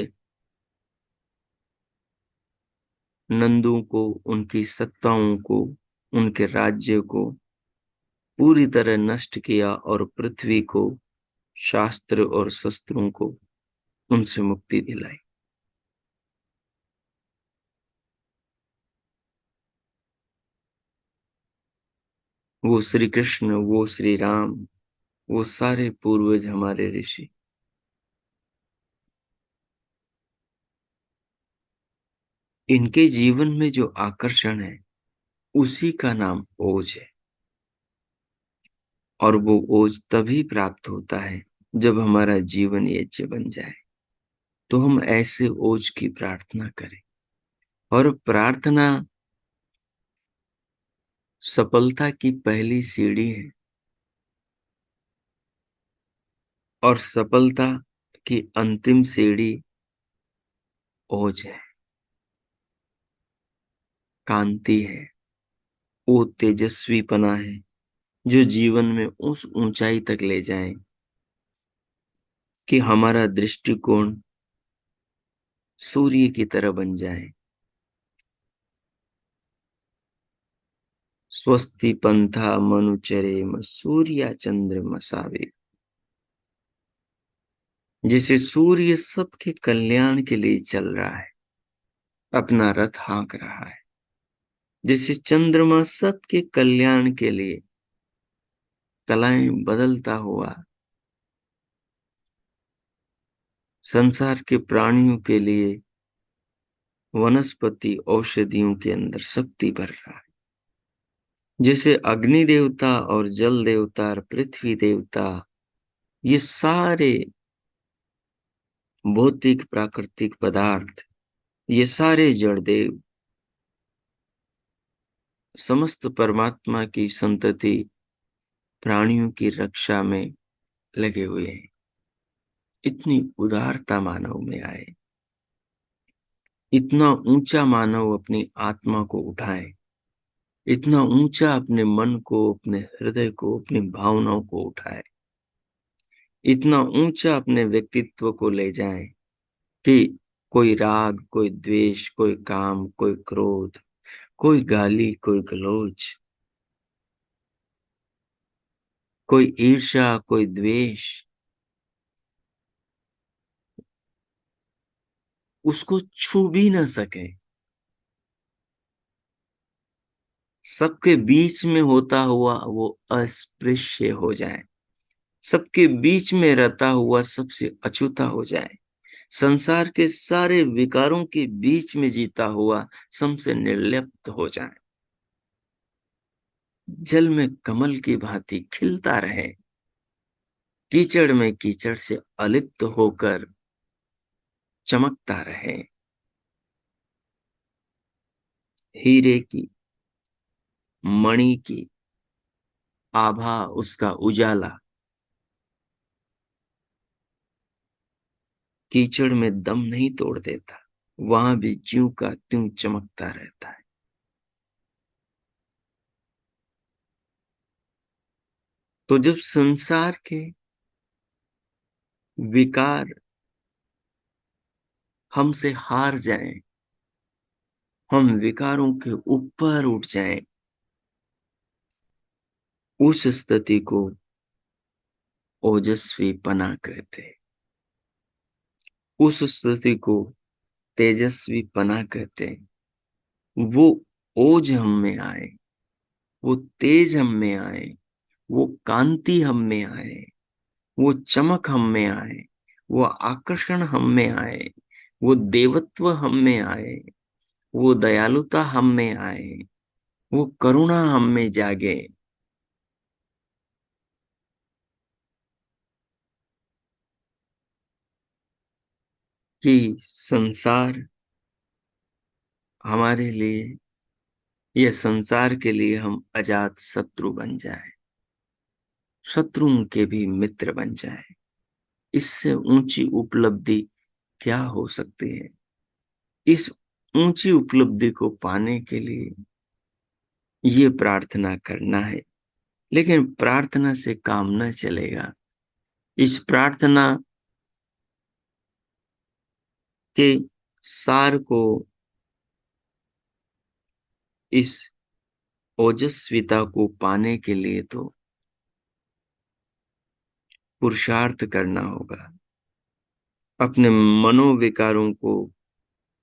नंदों को, उनकी सत्ताओं को, उनके राज्य को पूरी तरह नष्ट किया और पृथ्वी को, शास्त्र और शस्त्रों को उनसे मुक्ति दिलाई। वो श्री कृष्ण, वो श्री राम, वो सारे पूर्वज, हमारे ऋषि, इनके जीवन में जो आकर्षण है उसी का नाम ओज है। और वो ओज तभी प्राप्त होता है जब हमारा जीवन यज्ञ बन जाए। तो हम ऐसे ओज की प्रार्थना करें। और प्रार्थना सफलता की पहली सीढ़ी है, और सफलता की अंतिम सीढ़ी ओज है, कांति है, वो तेजस्वीपना है जो जीवन में उस ऊंचाई तक ले जाए कि हमारा दृष्टिकोण सूर्य की तरह बन जाए। स्वस्ति पंथा मनुचरेम सूर्या चंद्र मसावे। जैसे सूर्य सबके कल्याण के लिए चल रहा है, अपना रथ हाँक रहा है, जैसे चंद्रमा सबके कल्याण के लिए कलाएं बदलता हुआ संसार के प्राणियों के लिए वनस्पति औषधियों के अंदर शक्ति भर रहा है। जैसे अग्नि देवता और जल देवता और पृथ्वी देवता, ये सारे भौतिक प्राकृतिक पदार्थ, ये सारे जड़ देव समस्त परमात्मा की संतति प्राणियों की रक्षा में लगे हुए हैं। इतनी उदारता मानव में आए, इतना ऊंचा मानव अपनी आत्मा को उठाए, इतना ऊंचा अपने मन को, अपने हृदय को, अपनी भावनाओं को उठाए, इतना ऊंचा अपने व्यक्तित्व को ले जाए कि कोई राग, कोई द्वेष, कोई काम, कोई क्रोध, कोई गाली, कोई गलौज, कोई ईर्ष्या, कोई द्वेष उसको छू भी ना सके। सबके बीच में होता हुआ वो अस्पृश्य हो जाए, सबके बीच में रहता हुआ सबसे अछूता हो जाए, संसार के सारे विकारों के बीच में जीता हुआ सबसे निर्लिप्त हो जाए, जल में कमल की भांति खिलता रहे, कीचड़ में कीचड़ से अलिप्त होकर चमकता रहे। हीरे की, मणि की आभा, उसका उजाला कीचड़ में दम नहीं तोड़ देता, वहां भी ज्यों का त्यों चमकता रहता है। तो जब संसार के विकार हमसे हार जाएं, हम विकारों के ऊपर उठ जाएं, उस स्थिति को ओजस्वी पना कहते हैं, उस स्थिति को तेजस्वी पना कहते हैं। वो ओज हम में आए, वो तेज हम में आए, वो कांति हम में आए, वो चमक हम में आए, वो आकर्षण हम में आए, वो देवत्व हम में आए, वो दयालुता हम में आए, वो करुणा हम में जागे कि संसार हमारे लिए, यह संसार के लिए हम अजात शत्रु बन जाए, शत्रुओं के भी मित्र बन जाए। इससे ऊंची उपलब्धि क्या हो सकती है? इस ऊंची उपलब्धि को पाने के लिए ये प्रार्थना करना है। लेकिन प्रार्थना से काम न चलेगा। इस प्रार्थना के सार को, इस ओजस्विता को पाने के लिए तो पुरुषार्थ करना होगा। अपने मनोविकारों को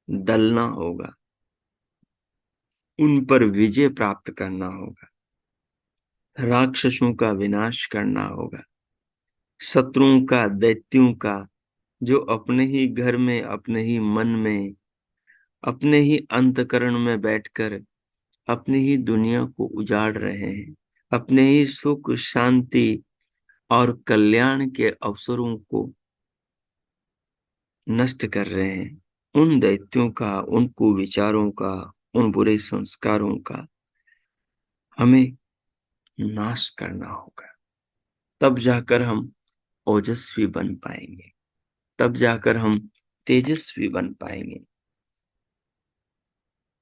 दलना होगा, उन पर विजय प्राप्त करना होगा, राक्षसों का विनाश करना होगा, शत्रुओं का, दैत्यों का, जो अपने ही घर में, अपने ही मन में, अपने ही अंतकरण में बैठकर अपनी ही दुनिया को उजाड़ रहे हैं, अपने ही सुख, शांति और कल्याण के अवसरों को नष्ट कर रहे हैं। उन दैत्यों का, उन कुविचारों का, उन बुरे संस्कारों का हमें नाश करना होगा। तब जाकर हम ओजस्वी बन पाएंगे, तब जाकर हम तेजस्वी बन पाएंगे।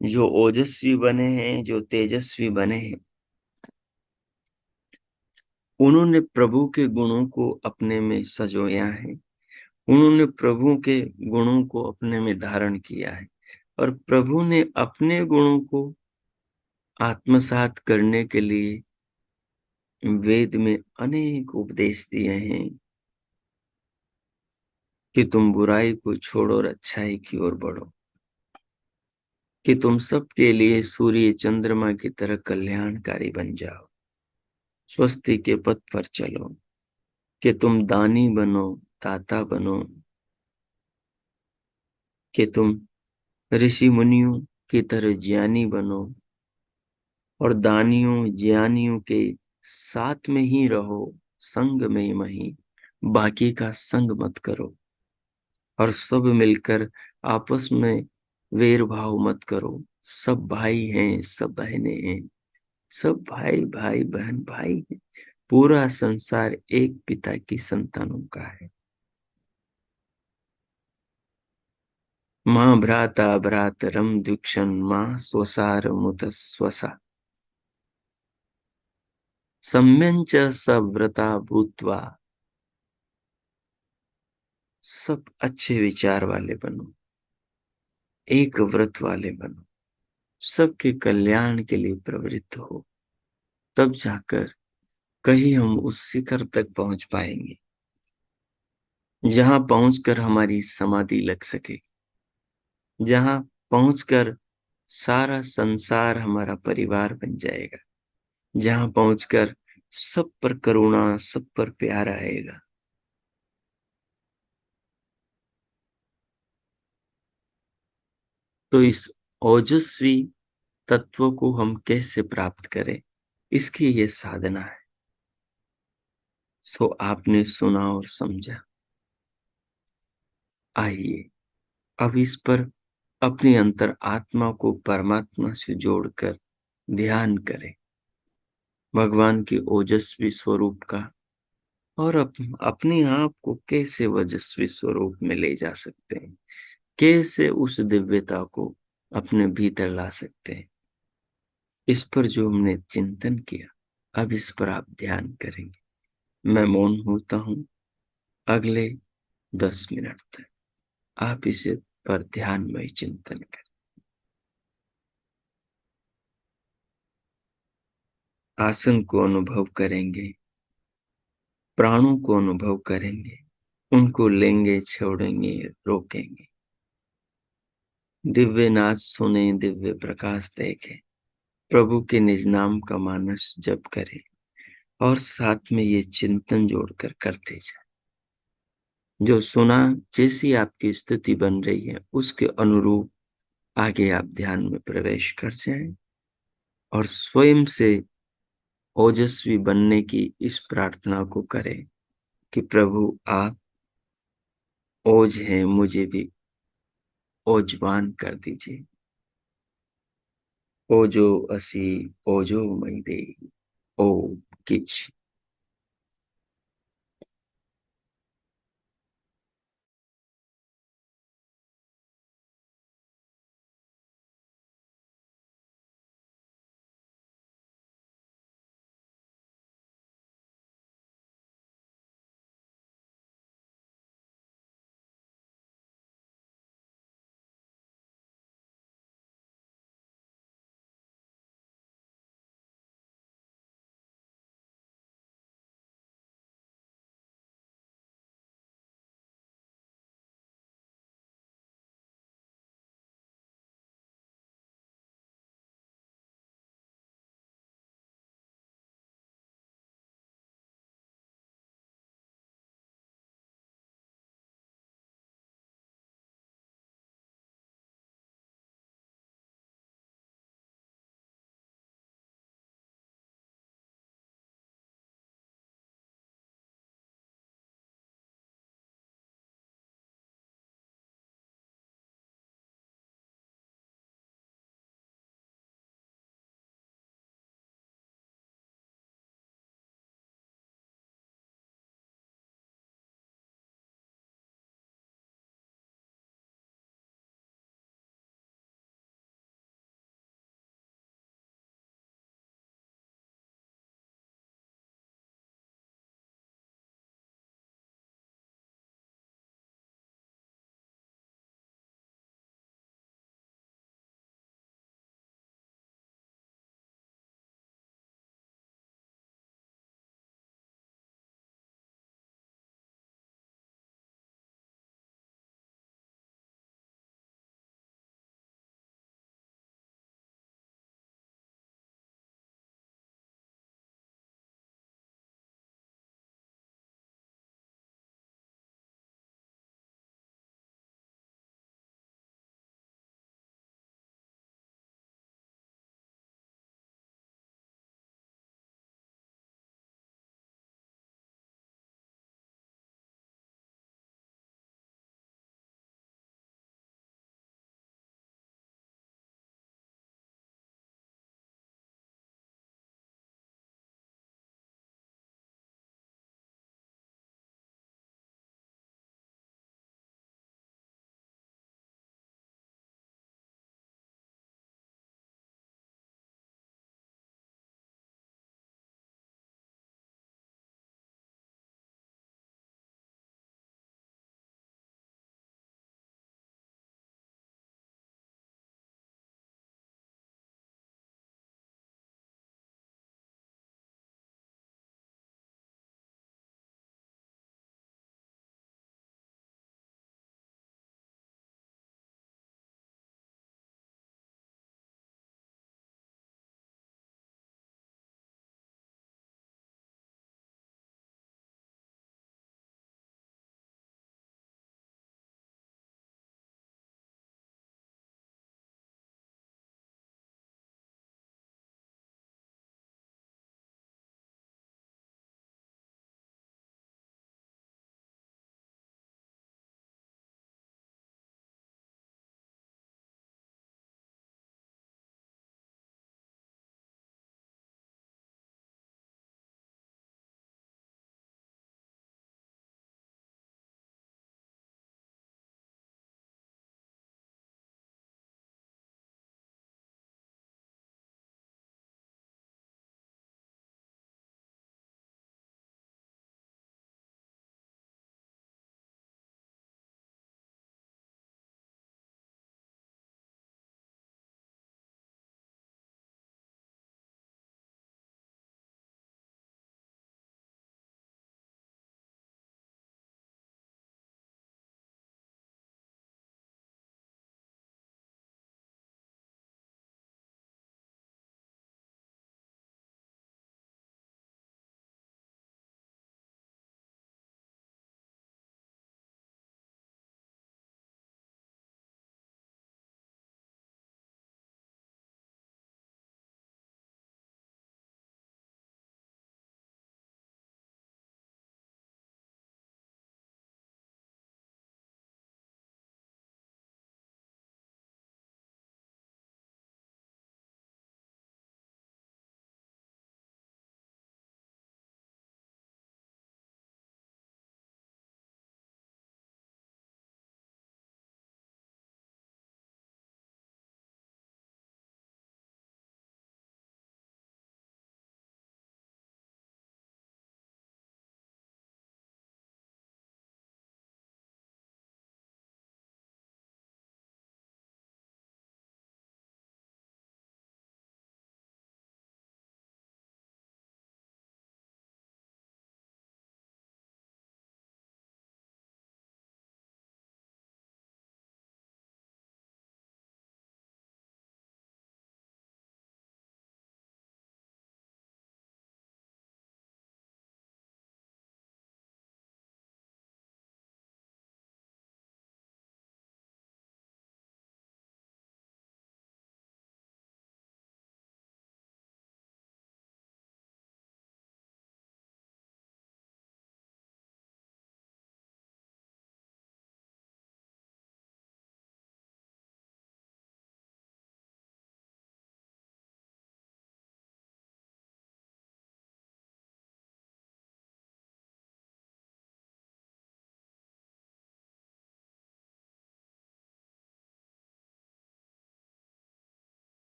जो ओजस्वी बने हैं, जो तेजस्वी बने हैं, उन्होंने प्रभु के गुणों को अपने में सजोया है। उन्होंने प्रभु के गुणों को अपने में धारण किया है, और प्रभु ने अपने गुणों को आत्मसात करने के लिए वेद में अनेक उपदेश दिए हैं कि तुम बुराई को छोड़ो और अच्छाई की ओर बढ़ो, कि तुम सबके लिए सूर्य चंद्रमा की तरह कल्याणकारी बन जाओ, स्वस्ति के पथ पर चलो, कि तुम दानी बनो, दाता बनो, कि तुम ऋषि मुनियों की तरह ज्ञानी बनो, और दानियों ज्ञानियों के साथ में ही रहो, संग में ही, बाकी का संग मत करो, और सब मिलकर आपस में वेर भाव मत करो। सब भाई हैं, सब बहनें हैं, सब भाई भाई बहन भाई हैं। पूरा संसार एक पिता की संतानों का है। माँ भ्राता भ्रातरम द्विक्षण माँ स्वसार मुत स्वसा सम्यंच सव्रता भूत्वा। सब अच्छे विचार वाले बनो, एक व्रत वाले बनो, सबके कल्याण के लिए प्रवृत्त हो। तब जाकर कहीं हम उस शिखर तक पहुंच पाएंगे जहां पहुंचकर हमारी समाधि लग सके, जहां पहुंचकर सारा संसार हमारा परिवार बन जाएगा, जहां पहुंचकर सब पर करुणा, सब पर प्यार आएगा। तो इस ओजस्वी तत्व को हम कैसे प्राप्त करें, इसकी ये साधना है। सो आपने सुना और समझा। आइए अब इस पर अपनी अंतर आत्मा को परमात्मा से जोड़कर ध्यान करें, भगवान के ओजस्वी स्वरूप का, और अपने आप को कैसे ओजस्वी स्वरूप में ले जा सकते हैं, कैसे उस दिव्यता को अपने भीतर ला सकते हैं। इस पर जो हमने चिंतन किया, अब इस पर आप ध्यान करेंगे। मैं मौन होता हूं अगले 10 मिनट तक। आप इसे पर ध्यानमय चिंतन करें। आसन को अनुभव करेंगे, प्राणों को अनुभव करेंगे, उनको लेंगे, छोड़ेंगे, रोकेंगे। दिव्य नाच सुने, दिव्य प्रकाश देखें, प्रभु के निज नाम का मानस जप करें, और साथ में ये चिंतन जोड़कर करते जाए। जो सुना, जैसी आपकी स्थिति बन रही है उसके अनुरूप आगे आप ध्यान में प्रवेश कर जाएं, और स्वयं से ओजस्वी बनने की इस प्रार्थना को करें कि प्रभु आप ओज हैं, मुझे भी ओजवान कर दीजिए। ओजो असी ओजो मई दे ओ किच।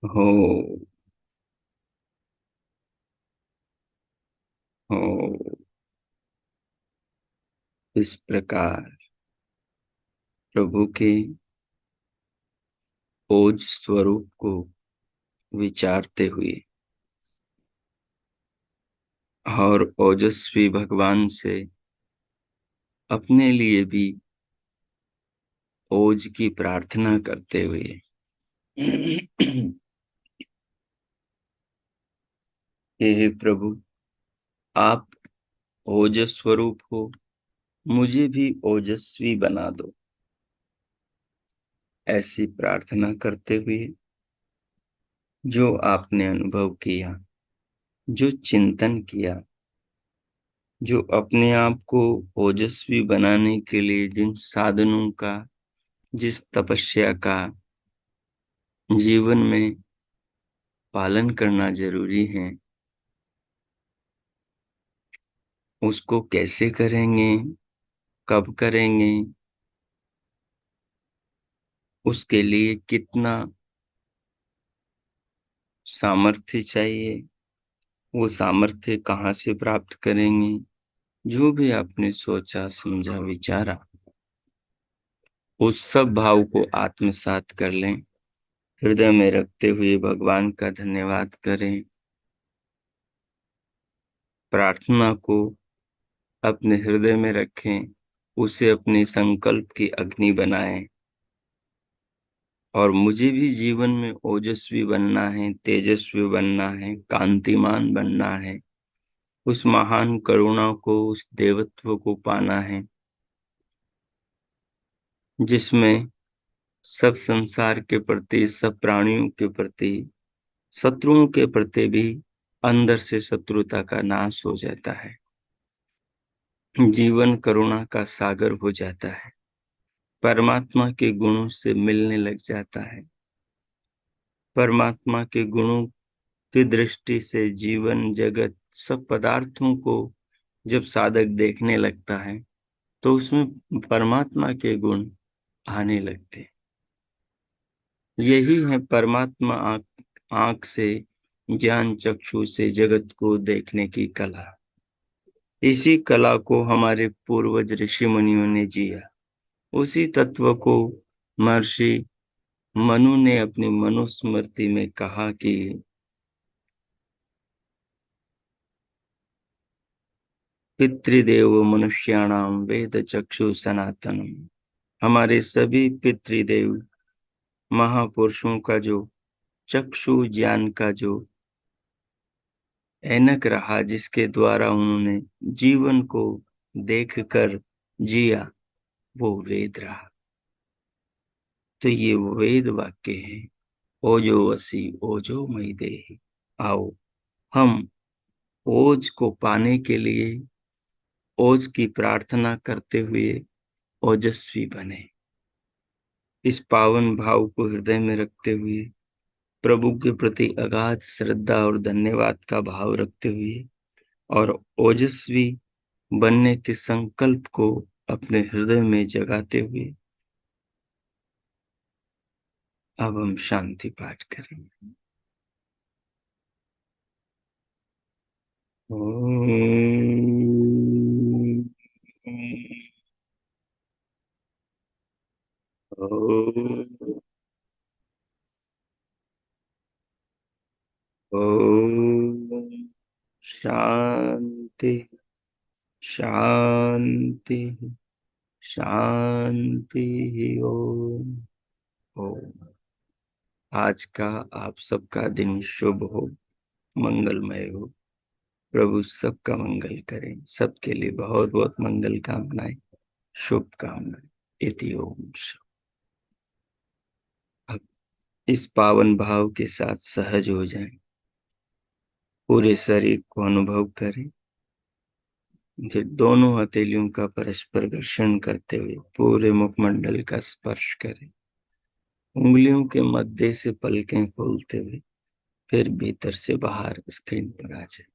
हो हो। इस प्रकार प्रभु के ओज स्वरूप को विचारते हुए और ओजस्वी भगवान से अपने लिए भी ओज की प्रार्थना करते हुए हे प्रभु, आप ओजस स्वरूप हो, मुझे भी ओजस्वी बना दो। ऐसी प्रार्थना करते हुए जो आपने अनुभव किया, जो चिंतन किया, जो अपने आप को ओजस्वी बनाने के लिए जिन साधनों का, जिस तपस्या का जीवन में पालन करना जरूरी है, उसको कैसे करेंगे, कब करेंगे, उसके लिए कितना सामर्थ्य चाहिए, वो सामर्थ्य कहाँ से प्राप्त करेंगे, जो भी आपने सोचा समझा विचारा, उस सब भाव को आत्मसात कर लें। हृदय में रखते हुए भगवान का धन्यवाद करें। प्रार्थना को अपने हृदय में रखें, उसे अपने संकल्प की अग्नि बनाएं। और मुझे भी जीवन में ओजस्वी बनना है, तेजस्वी बनना है, कांतिमान बनना है, उस महान करुणा को, उस देवत्व को पाना है जिसमें सब संसार के प्रति, सब प्राणियों के प्रति, शत्रुओं के प्रति भी अंदर से शत्रुता का नाश हो जाता है। जीवन करुणा का सागर हो जाता है, परमात्मा के गुणों से मिलने लग जाता है। परमात्मा के गुणों की दृष्टि से जीवन जगत सब पदार्थों को जब साधक देखने लगता है तो उसमें परमात्मा के गुण आने लगते हैं। यही है परमात्मा आंख से, ज्ञान चक्षु से जगत को देखने की कला। इसी कला को हमारे पूर्वज ऋषि मुनियों ने जिया। उसी तत्व को महर्षि मनु ने अपनी मनुस्मृति में कहा कि पितृदेव मनुष्याणाम वेद चक्षु सनातनम। हमारे सभी पितृदेव महापुरुषों का जो चक्षु ज्ञान का जो ऐनक रहा, जिसके द्वारा उन्होंने जीवन को देखकर जिया, वो वेद रहा। तो ये वेद वाक्य है, ओजो वसी ओजो मई देहि। आओ हम ओज को पाने के लिए ओज की प्रार्थना करते हुए ओजस्वी बने। इस पावन भाव को हृदय में रखते हुए, प्रभु के प्रति अगाध श्रद्धा और धन्यवाद का भाव रखते हुए और ओजस्वी बनने के संकल्प को अपने हृदय में जगाते हुए अब हम शांति पाठ करेंगे। ओम ओम ओम। शांति शांति शांति। ओम ओम। आज का आप सबका दिन शुभ हो, मंगलमय हो। प्रभु सबका मंगल करें, सबके लिए बहुत बहुत मंगल कामनाएं, शुभकामनाएं। इति ओम। अब इस पावन भाव के साथ सहज हो जाएं, पूरे शरीर को अनुभव करें। फिर दोनों हथेलियों का परस्पर घर्षण करते हुए पूरे मुखमंडल का स्पर्श करें। उंगलियों के मध्य से पलकें खोलते हुए फिर भीतर से बाहर स्क्रीन पर आ जाए।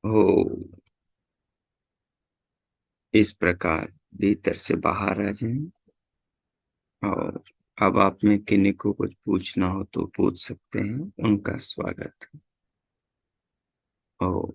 हो, इस प्रकार भीतर से बाहर आ जाएं। और अब आप में किन्हीं को कुछ पूछना हो तो पूछ सकते हैं। उनका स्वागत है। ओ